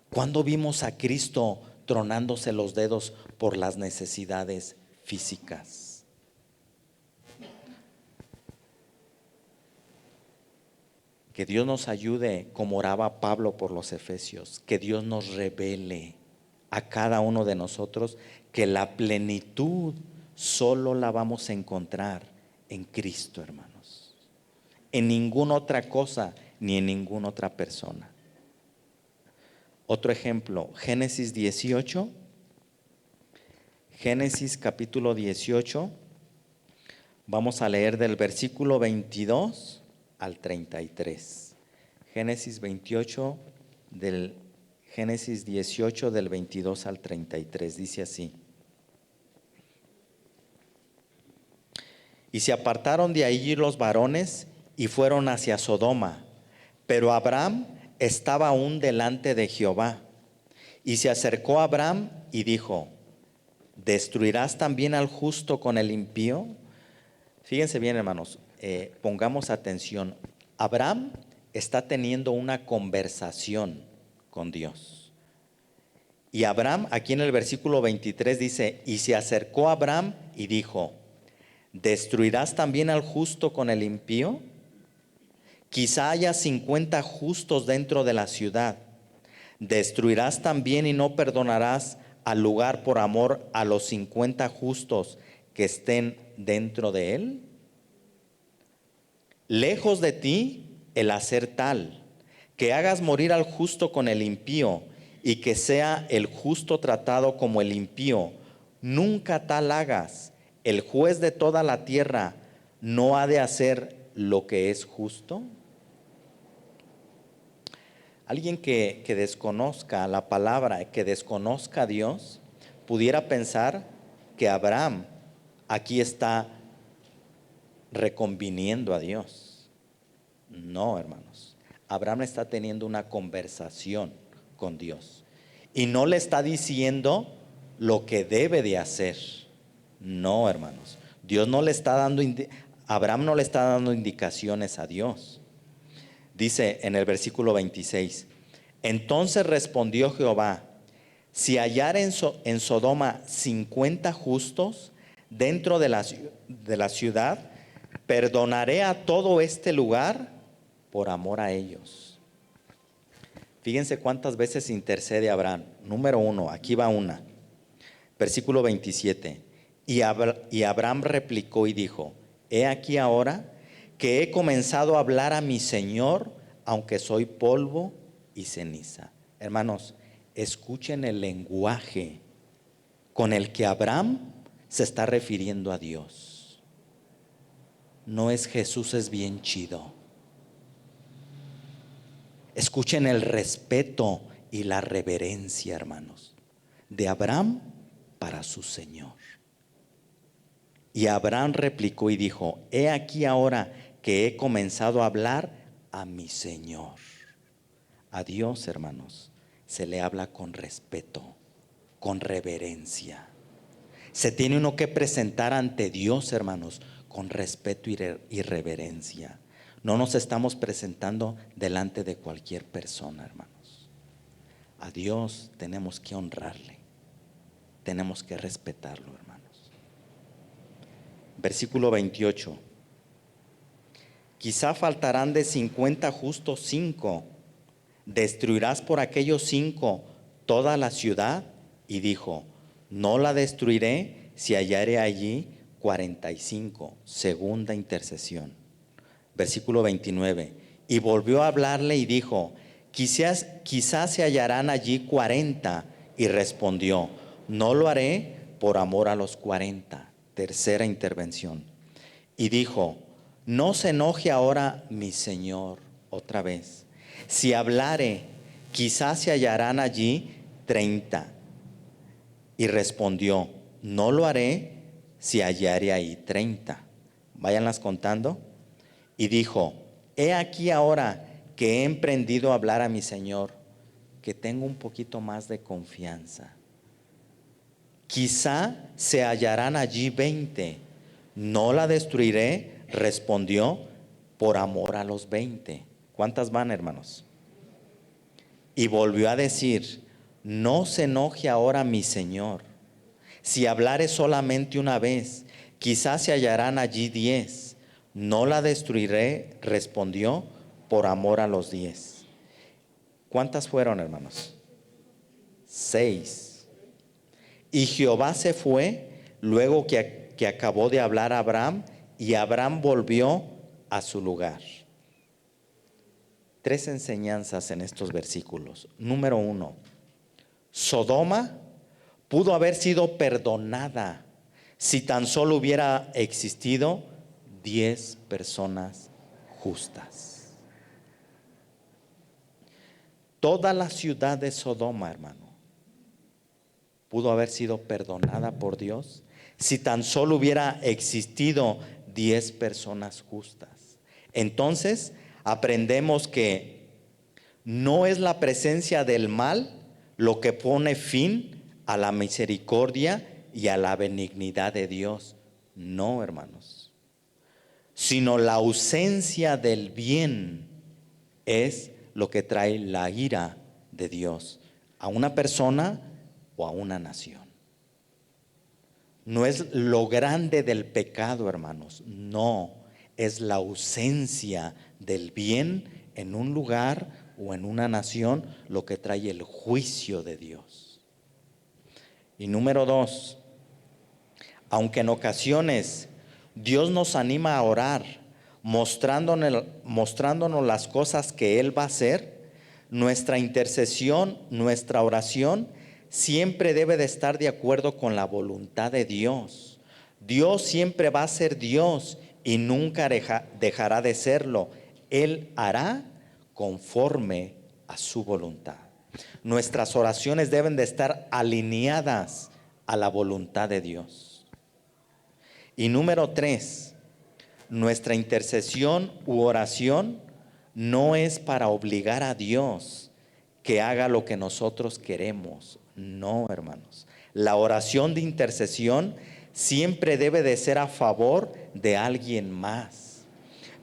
¿Cuándo vimos a Cristo tronándose los dedos por las necesidades físicas. Que Dios nos ayude, como oraba Pablo por los efesios, que Dios nos revele a cada uno de nosotros que la plenitud solo la vamos a encontrar en Cristo, hermanos. En ninguna otra cosa ni en ninguna otra persona. Otro ejemplo, Génesis 18. Génesis capítulo 18. Vamos a leer del versículo 22 al 33. Génesis 18 del 22 al 33. Dice así. Y se apartaron de allí los varones y fueron hacia Sodoma. Pero Abraham estaba aún delante de Jehová. Y se acercó a Abraham y dijo: ¿destruirás también al justo con el impío? Fíjense bien, hermanos, pongamos atención. Abraham está teniendo una conversación con Dios. Y Abraham, aquí en el versículo 23 dice: y se acercó a Abraham y dijo: ¿destruirás también al justo con el impío? Quizá haya 50 justos dentro de la ciudad. ¿Destruirás también y no perdonarás al lugar por amor a los 50 justos que estén dentro de él? Lejos de ti el hacer tal, que hagas morir al justo con el impío, y que sea el justo tratado como el impío. Nunca tal hagas. El juez de toda la tierra no ha de hacer lo que es justo. Alguien que desconozca la palabra, que desconozca a Dios, pudiera pensar que Abraham aquí está reconviniendo a Dios. No, hermanos. Abraham está teniendo una conversación con Dios y no le está diciendo lo que debe de hacer. No, hermanos. Dios no le está dando, Abraham no le está dando indicaciones a Dios. Dice en el versículo 26: entonces respondió Jehová: si hallare en Sodoma 50 justos dentro de la ciudad, perdonaré a todo este lugar por amor a ellos. Fíjense cuántas veces intercede Abraham. Número 1, aquí va una. Versículo 27. Y Abraham replicó y dijo: he aquí ahora que he comenzado a hablar a mi Señor, aunque soy polvo y ceniza. Hermanos, escuchen el lenguaje con el que Abraham se está refiriendo a Dios. No es Jesús es bien chido. Escuchen el respeto y la reverencia, hermanos, de Abraham para su Señor. Y Abraham replicó y dijo: he aquí ahora que he comenzado a hablar a mi Señor. A Dios, hermanos, se le habla con respeto, con reverencia. Se tiene uno que presentar ante Dios, hermanos, con respeto y reverencia. No nos estamos presentando delante de cualquier persona, hermanos. A Dios tenemos que honrarle, tenemos que respetarlo, hermanos. Versículo 28. Quizá faltarán de 50 justos 5. ¿Destruirás por aquellos 5 toda la ciudad? Y dijo: no la destruiré si hallare allí 45. Segunda intercesión. Versículo 29. Y volvió a hablarle y dijo: quizás se hallarán allí 40. Y respondió: no lo haré por amor a los 40. Tercera intervención. Y dijo: no se enoje ahora mi Señor. Otra vez: si hablare, quizás se hallarán allí 30. Y respondió: no lo haré si hallare ahí 30. Váyanlas contando. Y dijo: he aquí ahora que he emprendido a hablar a mi Señor, que tengo un poquito más de confianza. Quizá se hallarán allí 20. No la destruiré, respondió, por amor a los 20. ¿Cuántas van, hermanos? Y volvió a decir: no se enoje ahora mi Señor. Si hablare solamente una vez, quizás se hallarán allí 10. No la destruiré, respondió, por amor a los 10. ¿Cuántas fueron, hermanos? 6. Y Jehová se fue luego que acabó de hablar a Abraham, y Abraham volvió a su lugar. 3 enseñanzas en estos versículos. Número 1, Sodoma pudo haber sido perdonada si tan solo hubiera existido 10 personas justas. Toda la ciudad de Sodoma, hermano, pudo haber sido perdonada por Dios si tan solo hubiera existido 10 personas justas. Entonces aprendemos que no es la presencia del mal lo que pone fin a la misericordia y a la benignidad de Dios. No, hermanos. Sino la ausencia del bien es lo que trae la ira de Dios a una persona o a una nación. No es lo grande del pecado, hermanos. No, es la ausencia del bien en un lugar o en una nación lo que trae el juicio de Dios. Y número 2, aunque en ocasiones Dios nos anima a orar, mostrándonos las cosas que Él va a hacer, nuestra intercesión, nuestra oración siempre debe de estar de acuerdo con la voluntad de Dios. Dios siempre va a ser Dios y nunca dejará de serlo. Él hará conforme a su voluntad. Nuestras oraciones deben de estar alineadas a la voluntad de Dios. Y número 3, nuestra intercesión u oración no es para obligar a Dios que haga lo que nosotros queremos. No, hermanos. La oración de intercesión siempre debe de ser a favor de alguien más,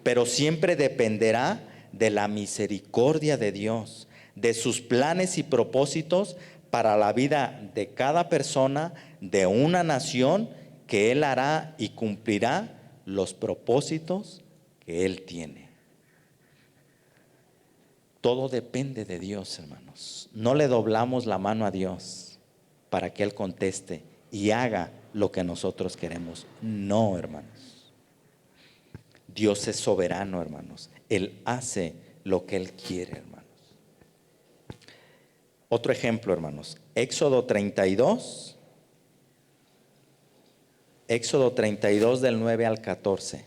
pero siempre dependerá de la misericordia de Dios, de sus planes y propósitos para la vida de cada persona, de una nación, que Él hará y cumplirá los propósitos que Él tiene. Todo depende de Dios, hermanos. No le doblamos la mano a Dios para que Él conteste y haga lo que nosotros queremos. No, hermanos. Dios es soberano, hermanos. Él hace lo que Él quiere, hermanos. Otro ejemplo, hermanos. Éxodo 32. Éxodo 32 del 9 al 14.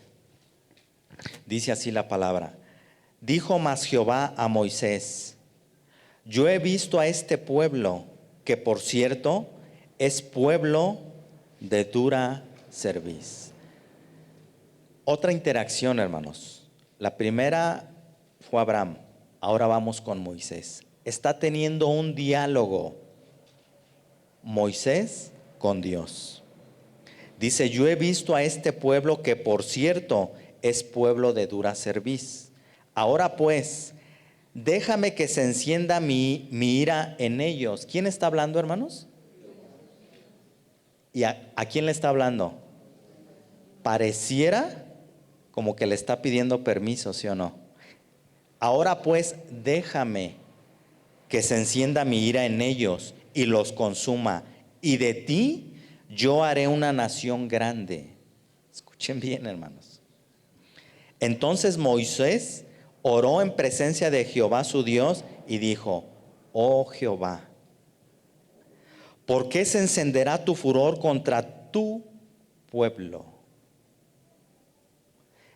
Dice así la palabra. Dijo más Jehová a Moisés: yo he visto a este pueblo, que por cierto es pueblo de dura cerviz. Otra interacción, hermanos. La primera fue Abraham, ahora vamos con Moisés. Está teniendo un diálogo Moisés con Dios. Dice: yo he visto a este pueblo, que por cierto es pueblo de dura cerviz. Ahora pues, déjame que se encienda mi ira en ellos. ¿Quién está hablando, hermanos? ¿Y a quién le está hablando? Pareciera como que le está pidiendo permiso, ¿sí o no? Ahora pues, déjame que se encienda mi ira en ellos y los consuma, y de ti yo haré una nación grande. Escuchen bien, hermanos. Entonces Moisés oró en presencia de Jehová su Dios y dijo: oh Jehová, ¿por qué se encenderá tu furor contra tu pueblo?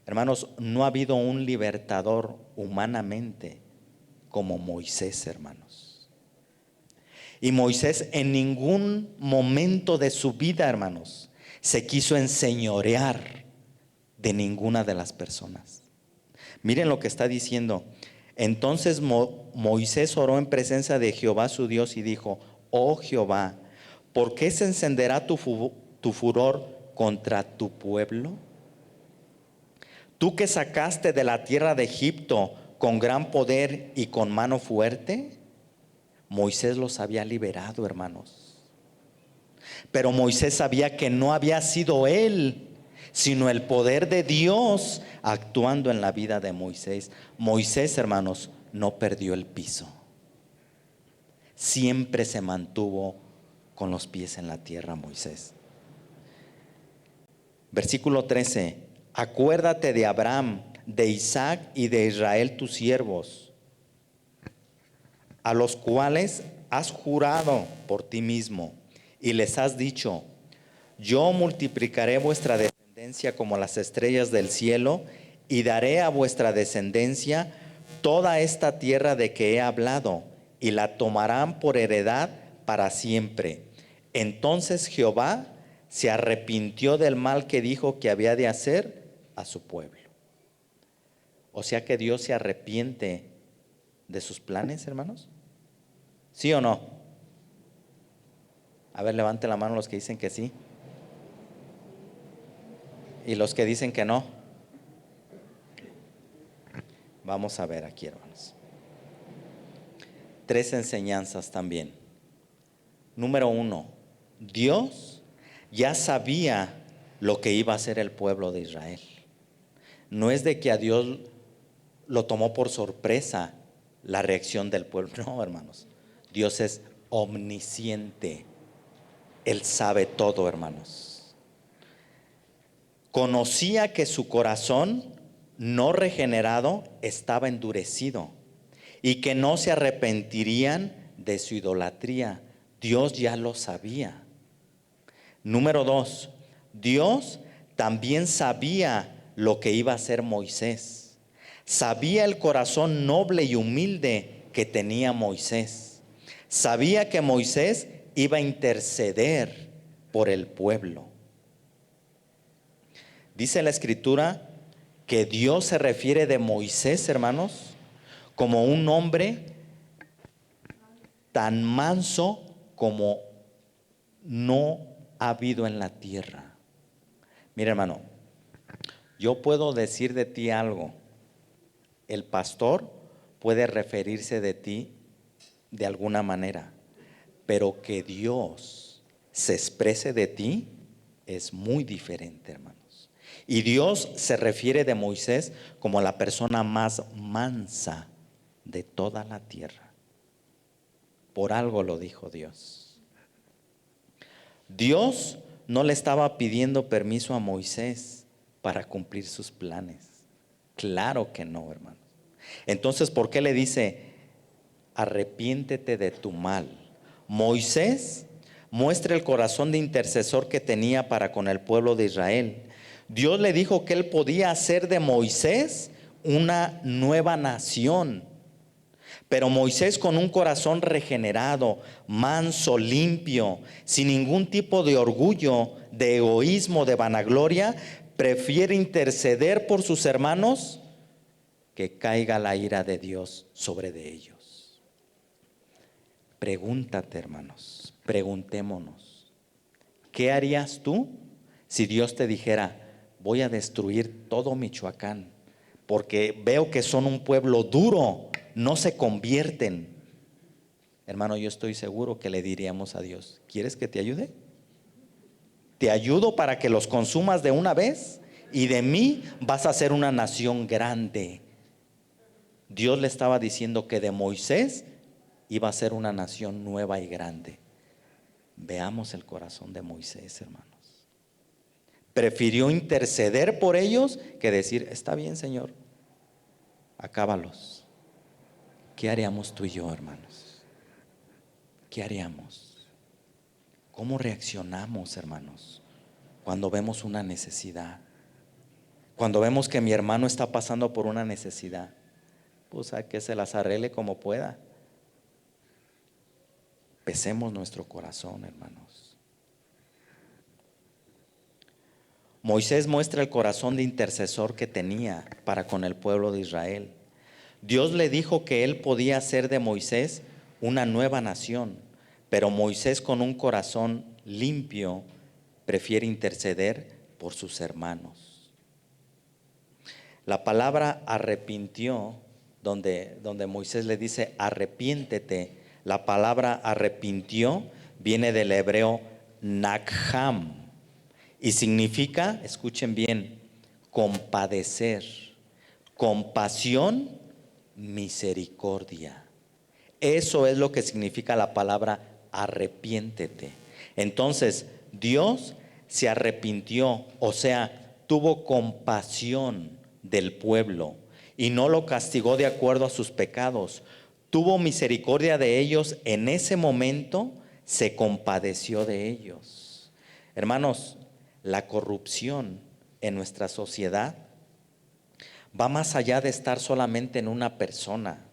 Hermanos, no ha habido un libertador humanamente como Moisés, hermanos. Y Moisés en ningún momento de su vida, hermanos, se quiso enseñorear de ninguna de las personas. Miren lo que está diciendo. Entonces Moisés oró en presencia de Jehová su Dios y dijo: oh Jehová, ¿por qué se encenderá tu furor contra tu pueblo? Tú que sacaste de la tierra de Egipto con gran poder y con mano fuerte. Moisés los había liberado, hermanos. Pero Moisés sabía que no había sido él, sino el poder de Dios actuando en la vida de Moisés. Moisés, hermanos, no perdió el piso. Siempre se mantuvo con los pies en la tierra, Moisés. Versículo 13. Acuérdate de Abraham, de Isaac y de Israel tus siervos, a los cuales has jurado por ti mismo y les has dicho: yo multiplicaré vuestra descendencia como las estrellas del cielo, y daré a vuestra descendencia toda esta tierra de que he hablado, y la tomarán por heredad para siempre. Entonces Jehová se arrepintió del mal que dijo que había de hacer a su pueblo. O sea que Dios se arrepiente de sus planes, hermanos. ¿Sí o no? A ver, levante la mano los que dicen que sí. Y los que dicen que no. Vamos a ver aquí, hermanos. 3 enseñanzas también. Número 1, Dios ya sabía lo que iba a hacer el pueblo de Israel. No es de que a Dios lo tomó por sorpresa la reacción del pueblo. No, hermanos. Dios es omnisciente. Él sabe todo, hermanos. Conocía que su corazón no regenerado estaba endurecido y que no se arrepentirían de su idolatría. Dios ya lo sabía. Número 2, Dios también sabía lo que iba a hacer Moisés. Sabía el corazón noble y humilde que tenía Moisés. Sabía que Moisés iba a interceder por el pueblo. Dice la Escritura que Dios se refiere de Moisés, hermanos, como un hombre tan manso como no ha habido en la tierra. Mira, hermano, yo puedo decir de ti algo. El pastor puede referirse de ti de alguna manera, pero que Dios se exprese de ti es muy diferente, hermanos. Y Dios se refiere de Moisés como la persona más mansa de toda la tierra. Por algo lo dijo Dios. Dios no le estaba pidiendo permiso a Moisés para cumplir sus planes. Claro que no, hermanos. Entonces, ¿por qué le dice: arrepiéntete de tu mal? Moisés muestra el corazón de intercesor que tenía para con el pueblo de Israel. Dios le dijo que él podía hacer de Moisés una nueva nación. Pero Moisés, con un corazón regenerado, manso, limpio, sin ningún tipo de orgullo, de egoísmo, de vanagloria, prefiere interceder por sus hermanos que caiga la ira de Dios sobre de ellos. Pregúntate, hermanos, preguntémonos, ¿qué harías tú si Dios te dijera: voy a destruir todo Michoacán porque veo que son un pueblo duro, no se convierten? Hermano, yo estoy seguro que le diríamos a Dios: ¿quieres que te ayude? Te ayudo para que los consumas de una vez, y de mí vas a ser una nación grande. Dios le estaba diciendo que de Moisés iba a ser una nación nueva y grande. Veamos el corazón de Moisés, hermanos. Prefirió interceder por ellos que decir: está bien, Señor, acábalos. ¿Qué haríamos tú y yo, hermanos? ¿Qué haríamos? ¿Cómo reaccionamos, hermanos, cuando vemos una necesidad? Cuando vemos que mi hermano está pasando por una necesidad, pues a que se las arregle como pueda. Pesemos nuestro corazón, hermanos. Moisés muestra el corazón de intercesor que tenía para con el pueblo de Israel. Dios le dijo que él podía hacer de Moisés una nueva nación, pero Moisés, con un corazón limpio, prefiere interceder por sus hermanos. La palabra arrepintió, donde Moisés le dice: arrepiéntete, la palabra arrepintió viene del hebreo Nakham. Y significa, escuchen bien, compadecer, compasión, misericordia. Eso es lo que significa la palabra arrepiéntete. Entonces, Dios se arrepintió, o sea, tuvo compasión del pueblo y no lo castigó de acuerdo a sus pecados. Tuvo misericordia de ellos en ese momento, se compadeció de ellos. Hermanos, la corrupción en nuestra sociedad va más allá de estar solamente en una persona.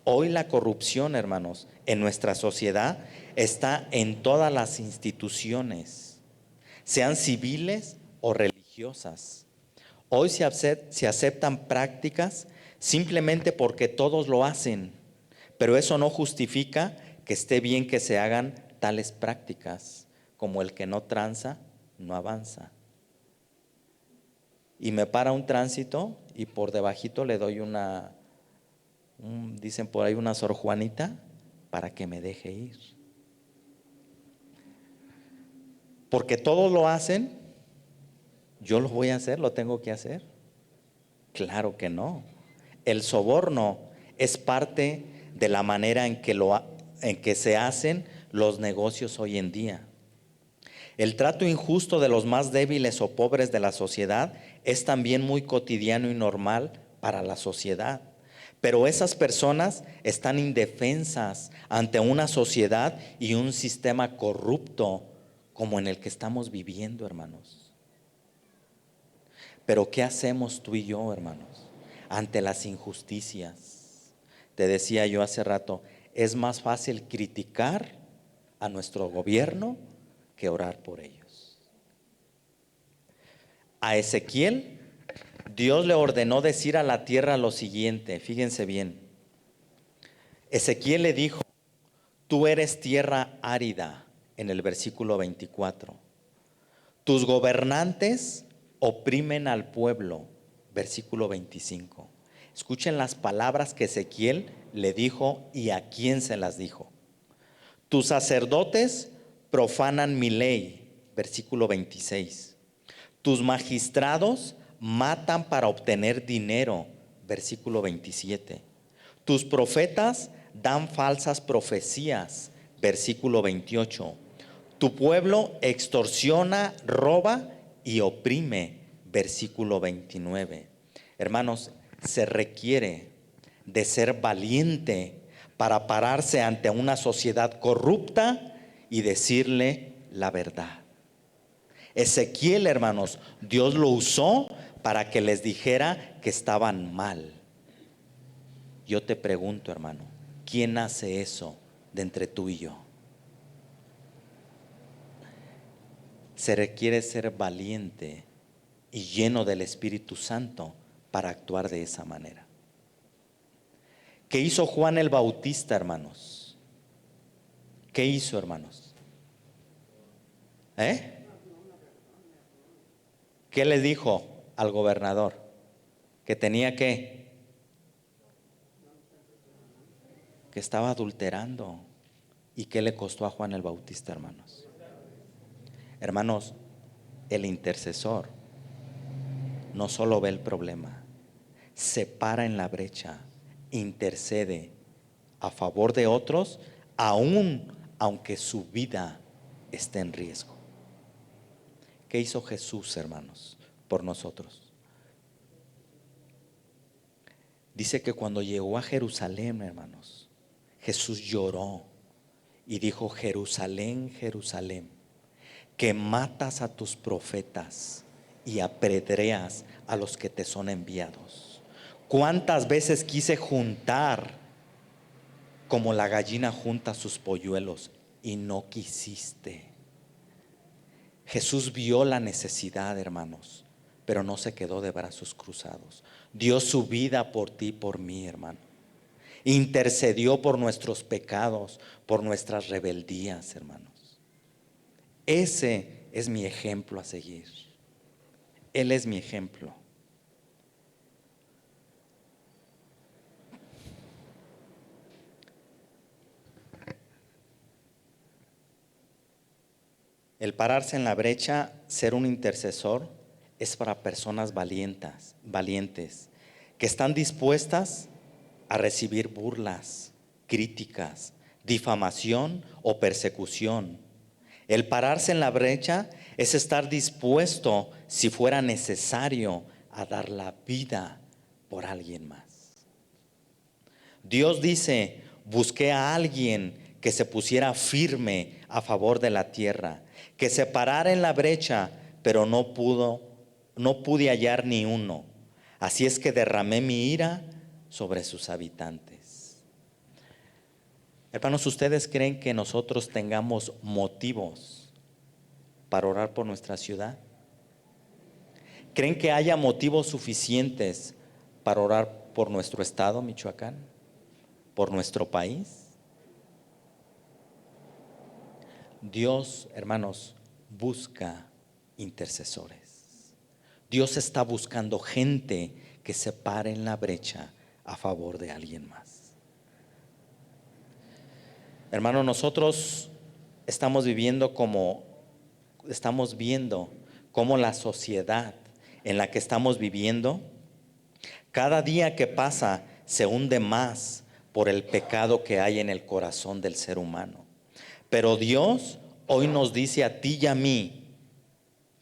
Hoy la corrupción, hermanos, en nuestra sociedad está en todas las instituciones, sean civiles o religiosas. Hoy se aceptan prácticas simplemente porque todos lo hacen, pero eso no justifica que esté bien que se hagan tales prácticas, como el que no tranza, no avanza. Y me para un tránsito y por debajito le doy dicen por ahí, una Sor Juanita para que me deje ir. Porque todos lo hacen, yo lo voy a hacer, lo tengo que hacer. Claro que no. El soborno es parte de la manera en que se hacen los negocios hoy en día. El trato injusto de los más débiles o pobres de la sociedad es también muy cotidiano y normal para la sociedad. Pero esas personas están indefensas ante una sociedad y un sistema corrupto como en el que estamos viviendo, hermanos. Pero ¿qué hacemos tú y yo, hermanos, ante las injusticias? Te decía yo hace rato, es más fácil criticar a nuestro gobierno que orar por ellos. A Ezequiel, Dios le ordenó decir a la tierra lo siguiente, fíjense bien. Ezequiel le dijo, tú eres tierra árida, en el versículo 24. Tus gobernantes oprimen al pueblo, versículo 25. Escuchen las palabras que Ezequiel le dijo y a quién se las dijo. Tus sacerdotes profanan mi ley, versículo 26. Tus magistrados matan para obtener dinero, versículo 27. Tus profetas dan falsas profecías, versículo 28. Tu pueblo extorsiona, roba y oprime, versículo 29. Hermanos, se requiere de ser valiente para pararse ante una sociedad corrupta y decirle la verdad. Ezequiel, hermanos, Dios lo usó para que les dijera que estaban mal. Yo te pregunto, hermano, ¿quién hace eso de entre tú y yo? Se requiere ser valiente y lleno del Espíritu Santo para actuar de esa manera. ¿Qué hizo Juan el Bautista, hermanos? ¿Qué hizo, hermanos? ¿Qué le dijo al gobernador? Que tenía que estaba adulterando. ¿Y qué le costó a Juan el Bautista, hermanos? Hermanos, el intercesor no solo ve el problema, se para en la brecha, intercede a favor de otros, aun aunque su vida esté en riesgo. ¿Qué hizo Jesús, hermanos, por nosotros? Dice que cuando llegó a Jerusalén, hermanos, Jesús lloró y dijo: Jerusalén, Jerusalén, que matas a tus profetas y apedreas a los que te son enviados. ¿Cuántas veces quise juntar como la gallina junta sus polluelos y no quisiste? Jesús vio la necesidad, hermanos, pero no se quedó de brazos cruzados. Dio su vida por ti y por mí, hermano. Intercedió por nuestros pecados, por nuestras rebeldías, hermanos. Ese es mi ejemplo a seguir. Él es mi ejemplo. El pararse en la brecha, ser un intercesor, es para personas valientes, que están dispuestas a recibir burlas, críticas, difamación o persecución. El pararse en la brecha es estar dispuesto, si fuera necesario, a dar la vida por alguien más. Dios dice: busqué a alguien que se pusiera firme a favor de la tierra, que se parara en la brecha, pero no pude hallar ni uno. Así es que derramé mi ira sobre sus habitantes. Hermanos, ¿ustedes creen que nosotros tengamos motivos para orar por nuestra ciudad? ¿Creen que haya motivos suficientes para orar por nuestro estado, Michoacán? ¿Por nuestro país? Dios, hermanos, busca intercesores. Dios está buscando gente que se pare en la brecha a favor de alguien más. Hermanos, nosotros estamos viendo cómo la sociedad en la que estamos viviendo, cada día que pasa se hunde más por el pecado que hay en el corazón del ser humano. Pero Dios hoy nos dice a ti y a mí,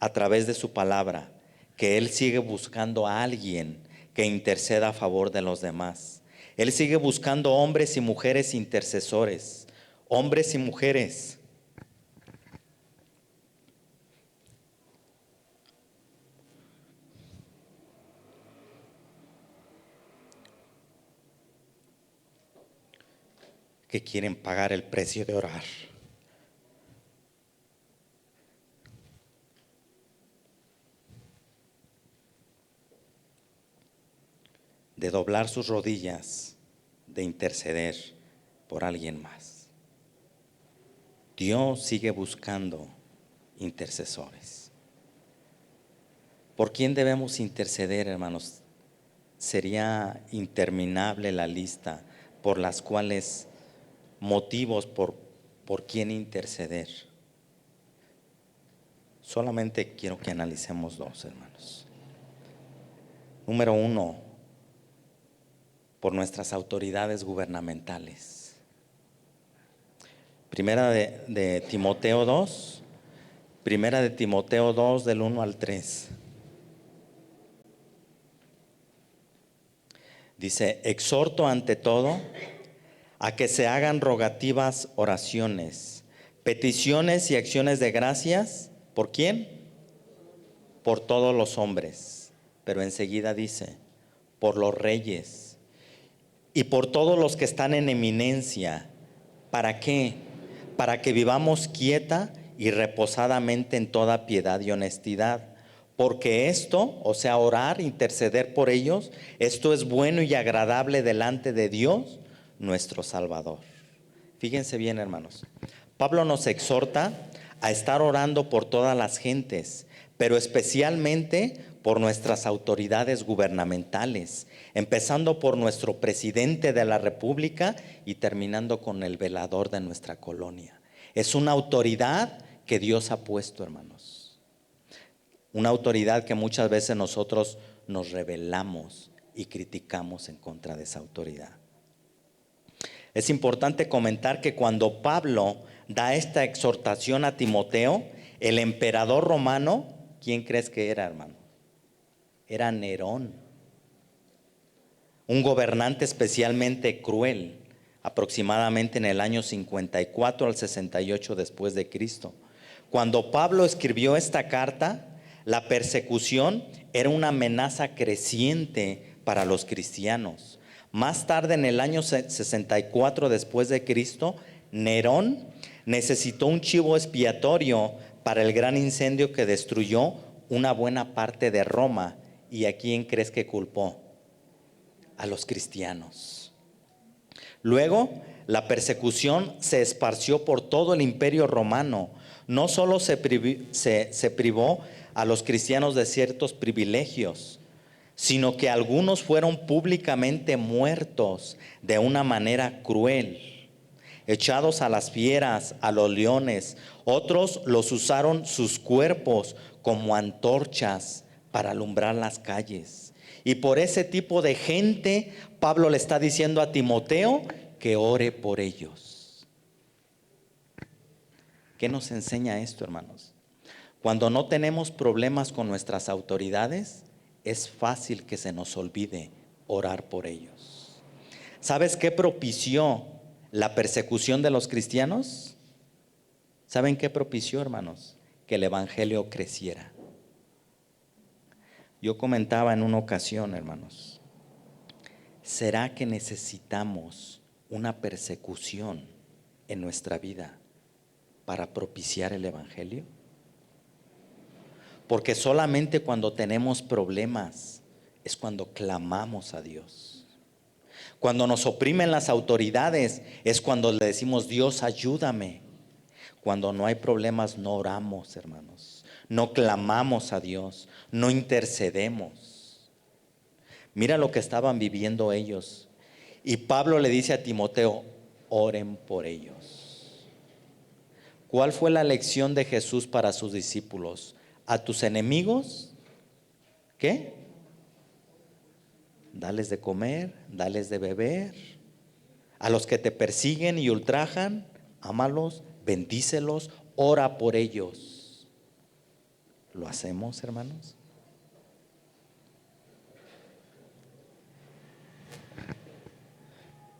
a través de su palabra, que Él sigue buscando a alguien que interceda a favor de los demás. Él sigue buscando hombres y mujeres intercesores, hombres y mujeres que quieren pagar el precio de orar. De doblar sus rodillas, de interceder por alguien más. Dios sigue buscando intercesores. ¿Por quién debemos interceder, hermanos? Sería interminable la lista por las cuales motivos por quién interceder. Solamente quiero que analicemos dos, hermanos. Número uno, por nuestras autoridades gubernamentales. Primera de Timoteo 2, Primera de Timoteo 2 del 1 al 3. Dice: exhorto ante todo a que se hagan rogativas, oraciones, peticiones y acciones de gracias. ¿Por quién? Por todos los hombres. Pero enseguida dice: por los reyes y por todos los que están en eminencia. ¿Para qué? Para que vivamos quieta y reposadamente en toda piedad y honestidad. Porque esto, o sea, orar, interceder por ellos, esto es bueno y agradable delante de Dios, nuestro Salvador. Fíjense bien, hermanos. Pablo nos exhorta a estar orando por todas las gentes, pero especialmente por nuestras autoridades gubernamentales, empezando por nuestro presidente de la República y terminando con el velador de nuestra colonia. Es una autoridad que Dios ha puesto, hermanos. Una autoridad que muchas veces nosotros nos rebelamos y criticamos en contra de esa autoridad. Es importante comentar que cuando Pablo da esta exhortación a Timoteo, el emperador romano, ¿quién crees que era, hermano? Era Nerón, un gobernante especialmente cruel, aproximadamente en el año 54 al 68 después de Cristo. Cuando Pablo escribió esta carta, la persecución era una amenaza creciente para los cristianos. Más tarde, en el año 64 después de Cristo, Nerón necesitó un chivo expiatorio para el gran incendio que destruyó una buena parte de Roma. ¿Y a quién crees que culpó? A los cristianos. Luego, la persecución se esparció por todo el imperio romano. No solo se privó a los cristianos de ciertos privilegios, sino que algunos fueron públicamente muertos de una manera cruel. echados a las fieras, a los leones. Otros los usaron sus cuerpos como antorchas para alumbrar las calles. Y por ese tipo de gente, Pablo le está diciendo a Timoteo que ore por ellos. ¿Qué nos enseña esto, hermanos? Cuando no tenemos problemas con nuestras autoridades, es fácil que se nos olvide orar por ellos. ¿Sabes qué propició la persecución de los cristianos? ¿Saben qué propició, hermanos? Que el evangelio creciera. Yo comentaba en una ocasión, hermanos, ¿será que necesitamos una persecución en nuestra vida para propiciar el evangelio? Porque solamente cuando tenemos problemas es cuando clamamos a Dios. Cuando nos oprimen las autoridades es cuando le decimos, Dios, ayúdame. Cuando no hay problemas no oramos, hermanos. No clamamos a Dios, no intercedemos. Mira lo que estaban viviendo ellos. Y Pablo le dice a Timoteo, oren por ellos. ¿Cuál fue la lección de Jesús para sus discípulos? A tus enemigos, ¿qué? Dales de comer, dales de beber. A los que te persiguen y ultrajan, ámalos, bendícelos, ora por ellos. ¿Lo hacemos, hermanos?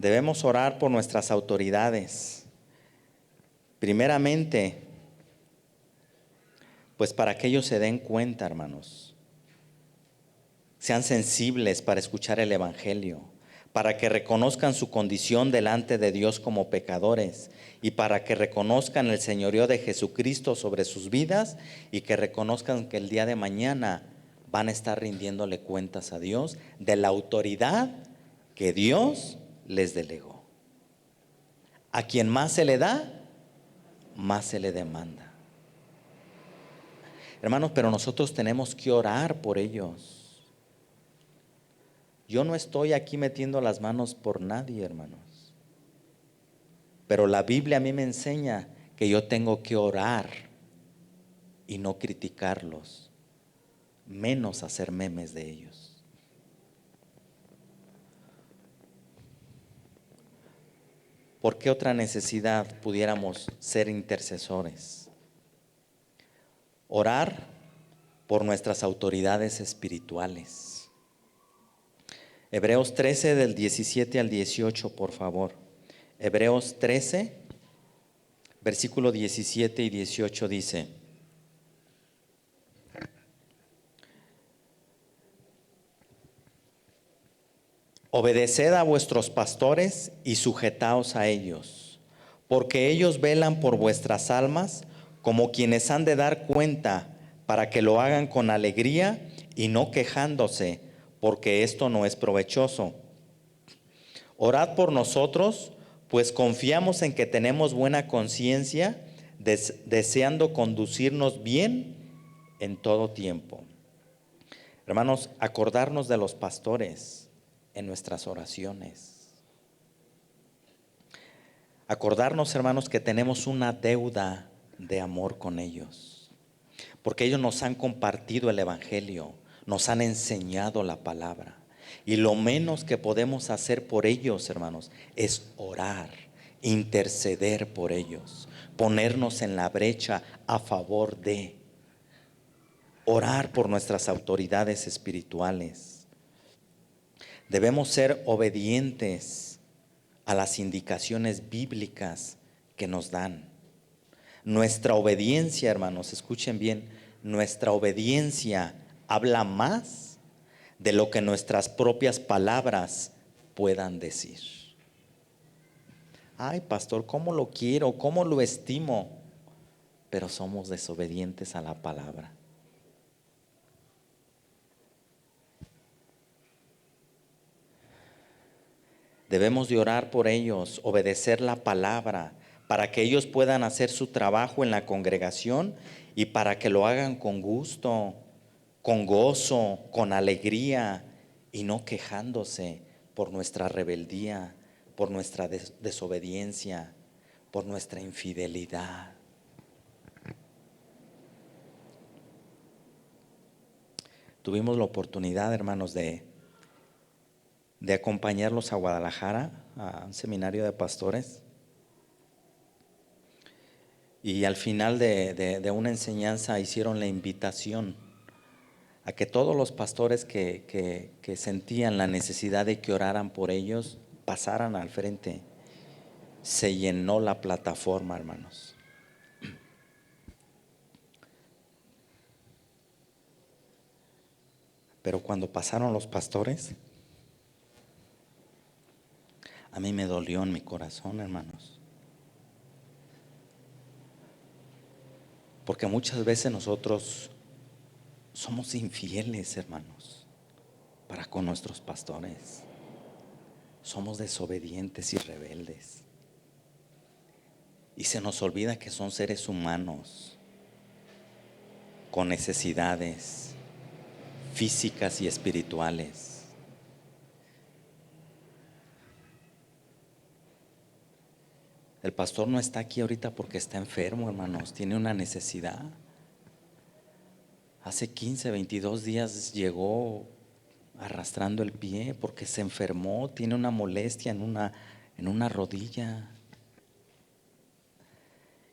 Debemos orar por nuestras autoridades. Primeramente, pues para que ellos se den cuenta, hermanos. Sean sensibles para escuchar el evangelio, para que reconozcan su condición delante de Dios como pecadores y para que reconozcan el señorío de Jesucristo sobre sus vidas y que reconozcan que el día de mañana van a estar rindiéndole cuentas a Dios de la autoridad que Dios les delegó. A quien más se le da, más se le demanda. Hermanos, pero nosotros tenemos que orar por ellos. Yo no estoy aquí metiendo las manos por nadie, hermanos. Pero la Biblia a mí me enseña que yo tengo que orar y no criticarlos, menos hacer memes de ellos. ¿Por qué otra necesidad pudiéramos ser intercesores? Orar por nuestras autoridades espirituales. Hebreos 13 del 17 al 18, por favor. Hebreos 13, versículo 17 y 18 dice: obedeced a vuestros pastores y sujetaos a ellos, porque ellos velan por vuestras almas como quienes han de dar cuenta, para que lo hagan con alegría y no quejándose, porque esto no es provechoso. Orad por nosotros, pues confiamos en que tenemos buena conciencia, deseando conducirnos bien en todo tiempo. Hermanos, acordarnos de los pastores en nuestras oraciones. Acordarnos, hermanos, que tenemos una deuda de amor con ellos, porque ellos nos han compartido el evangelio, nos han enseñado la palabra. Y lo menos que podemos hacer por ellos, hermanos, es orar, interceder por ellos, ponernos en la brecha a favor de, orar por nuestras autoridades espirituales. Debemos ser obedientes a las indicaciones bíblicas que nos dan. Nuestra obediencia, hermanos, escuchen bien, nuestra obediencia habla más de lo que nuestras propias palabras puedan decir. Ay, pastor, ¿cómo lo quiero? ¿Cómo lo estimo? Pero somos desobedientes a la palabra. Debemos de orar por ellos, obedecer la palabra, para que ellos puedan hacer su trabajo en la congregación y para que lo hagan con gusto, con gozo, con alegría y no quejándose por nuestra rebeldía, por nuestra desobediencia. por nuestra infidelidad. Tuvimos la oportunidad, hermanos, de acompañarlos a Guadalajara, a un seminario de pastores. Y al final de una enseñanza hicieron la invitación a que todos los pastores que sentían la necesidad de que oraran por ellos, pasaran al frente. Se llenó la plataforma, hermanos. Pero cuando pasaron los pastores, a mí me dolió en mi corazón, hermanos. Porque muchas veces nosotros somos infieles, hermanos, para con nuestros pastores. Somos desobedientes y rebeldes. Y se nos olvida que son seres humanos con necesidades físicas y espirituales. El pastor no está aquí ahorita porque está enfermo, hermanos, tiene una necesidad. Hace 15, 22 días llegó arrastrando el pie porque se enfermó, tiene una molestia en una rodilla.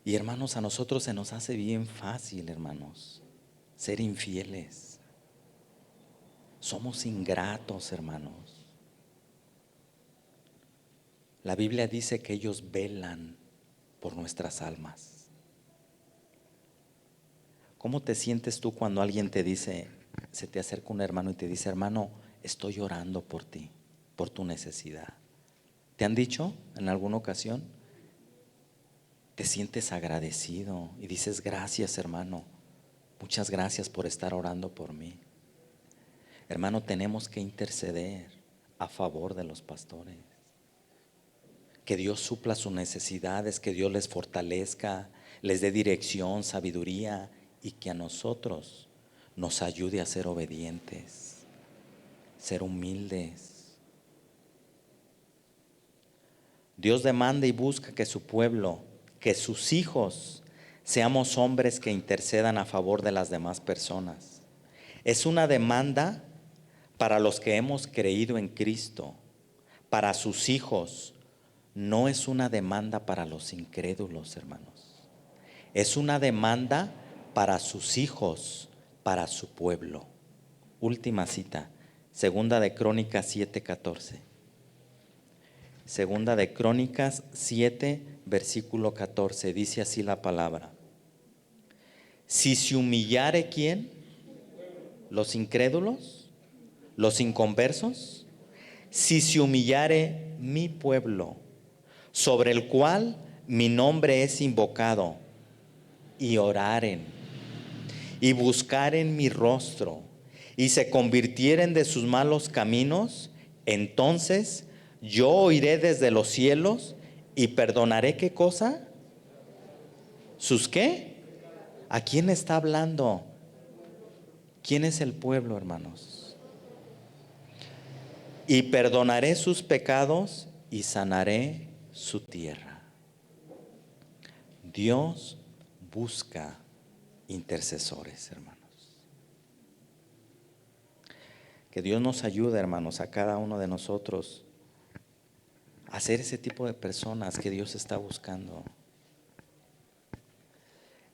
Y hermanos, a nosotros se nos hace bien fácil, hermanos, ser infieles. Somos ingratos, hermanos. La Biblia dice que ellos velan por nuestras almas. ¿Cómo te sientes tú cuando alguien te dice, se te acerca un hermano y te dice, hermano, estoy orando por ti, por tu necesidad? ¿Te han dicho en alguna ocasión? Te sientes agradecido y dices, gracias, hermano, muchas gracias por estar orando por mí. Hermano, tenemos que interceder a favor de los pastores. Que Dios supla sus necesidades, que Dios les fortalezca, les dé dirección, sabiduría, y que a nosotros nos ayude a ser obedientes, ser humildes. Dios demanda y busca que su pueblo, que sus hijos, seamos hombres que intercedan a favor de las demás personas. Es una demanda para los que hemos creído en Cristo, para sus hijos. No es una demanda para los incrédulos, hermanos. Es una demanda para sus hijos, para su pueblo. Última cita, Segunda de Crónicas 7:14. Segunda de Crónicas 7, versículo 14. Dice así la palabra. Si se humillare, ¿quién? Los incrédulos, los inconversos. Si se humillare mi pueblo, sobre el cual mi nombre es invocado, y oraren, y buscaren mi rostro, y se convirtieren de sus malos caminos, entonces yo oiré desde los cielos y perdonaré, ¿qué cosa? ¿Sus qué? ¿A quién está hablando? ¿Quién es el pueblo, hermanos? Y perdonaré sus pecados y sanaré su tierra. Dios busca intercesores, hermanos. Que Dios nos ayude, hermanos, a cada uno de nosotros a ser ese tipo de personas que Dios está buscando.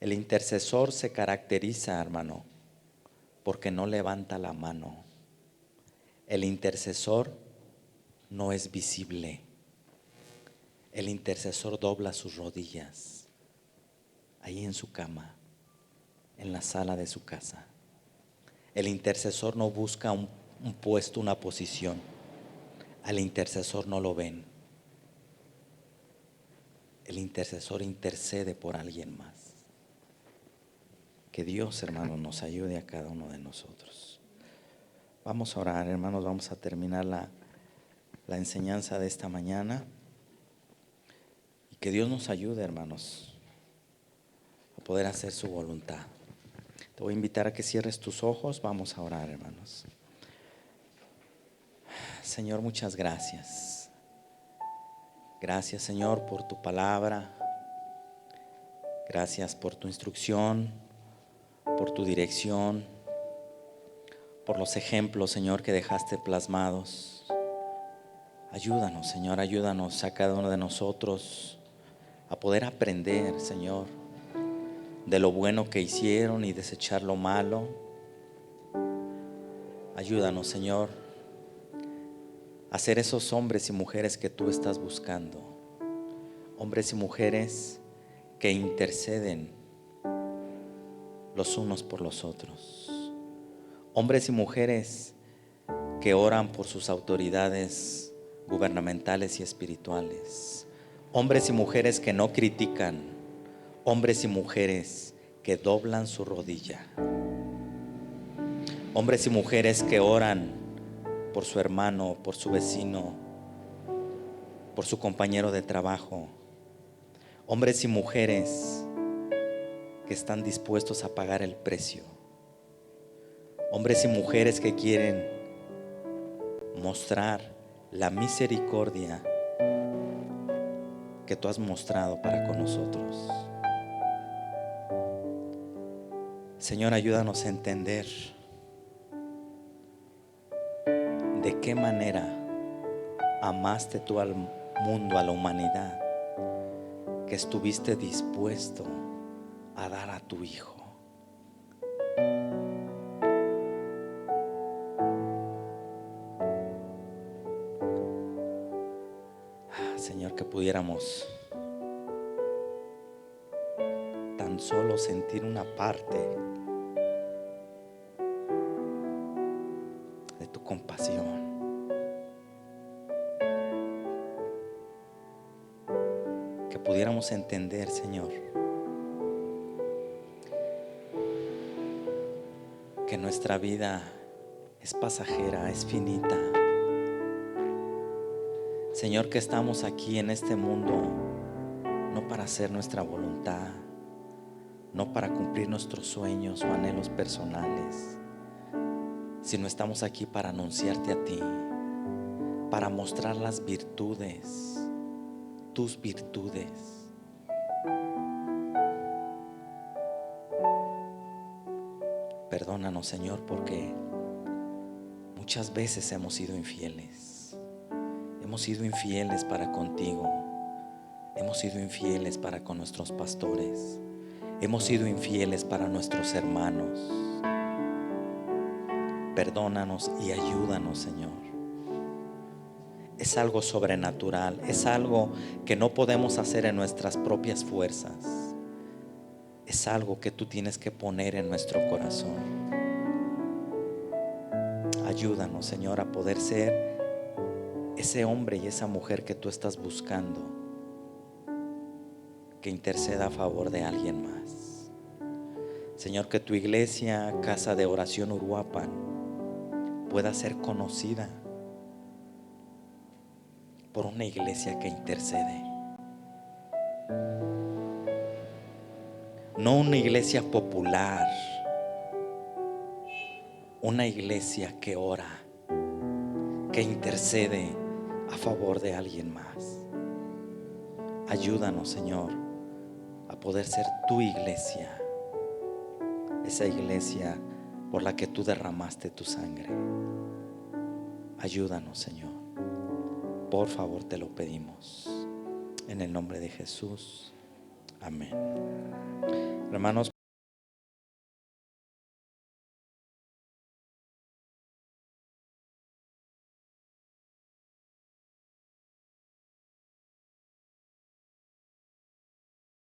El intercesor se caracteriza, hermano, porque no levanta la mano. El intercesor no es visible. El intercesor dobla sus rodillas ahí en su cama, en la sala de su casa. El intercesor no busca un puesto, una posición. Al intercesor no lo ven. El intercesor intercede por alguien más. Que Dios, hermanos, nos ayude a cada uno de nosotros. Vamos a orar, hermanos, vamos a terminar la enseñanza de esta mañana. Y que Dios nos ayude, hermanos, a poder hacer su voluntad. Te voy a invitar a que cierres tus ojos. Vamos a orar, hermanos. Señor, muchas gracias. Gracias, Señor, por tu palabra. Gracias por tu instrucción, por tu dirección, por los ejemplos, Señor, que dejaste plasmados. Ayúdanos, Señor, ayúdanos a cada uno de nosotros a poder aprender, Señor, de lo bueno que hicieron y desechar lo malo. Ayúdanos, Señor, a ser esos hombres y mujeres que tú estás buscando. Hombres y mujeres que interceden los unos por los otros. Hombres y mujeres que oran por sus autoridades gubernamentales y espirituales. Hombres y mujeres que no critican. Hombres y mujeres que doblan su rodilla. Hombres y mujeres que oran por su hermano, por su vecino, por su compañero de trabajo. Hombres y mujeres que están dispuestos a pagar el precio. Hombres y mujeres que quieren mostrar la misericordia que tú has mostrado para con nosotros. Señor, ayúdanos a entender de qué manera amaste tú al mundo, a la humanidad, que estuviste dispuesto a dar a tu Hijo. Señor, que pudiéramos tan solo sentir una parte de tu compasión. Que pudiéramos entender, Señor, que nuestra vida es pasajera, es finita. Señor, que estamos aquí en este mundo no para hacer nuestra voluntad, no para cumplir nuestros sueños o anhelos personales, sino estamos aquí para anunciarte a ti, para mostrar las virtudes, tus virtudes. Perdónanos, Señor, porque muchas veces hemos sido infieles. Hemos sido infieles para contigo. Hemos sido infieles para con nuestros pastores. Hemos sido infieles para nuestros hermanos. Perdónanos y ayúdanos, Señor. Es algo sobrenatural. Es algo que no podemos hacer en nuestras propias fuerzas. Es algo que tú tienes que poner en nuestro corazón. Ayúdanos, Señor, a poder ser ese hombre y esa mujer que tú estás buscando, que interceda a favor de alguien más. Señor, que tu iglesia, Casa de Oración Uruapan, pueda ser conocida por una iglesia que intercede. No una iglesia popular, una iglesia que ora, que intercede a favor de alguien más. Ayúdanos, Señor, a poder ser tu iglesia, esa iglesia por la que tú derramaste tu sangre. Ayúdanos, Señor, por favor, te lo pedimos en el nombre de Jesús. Amén. Hermanos,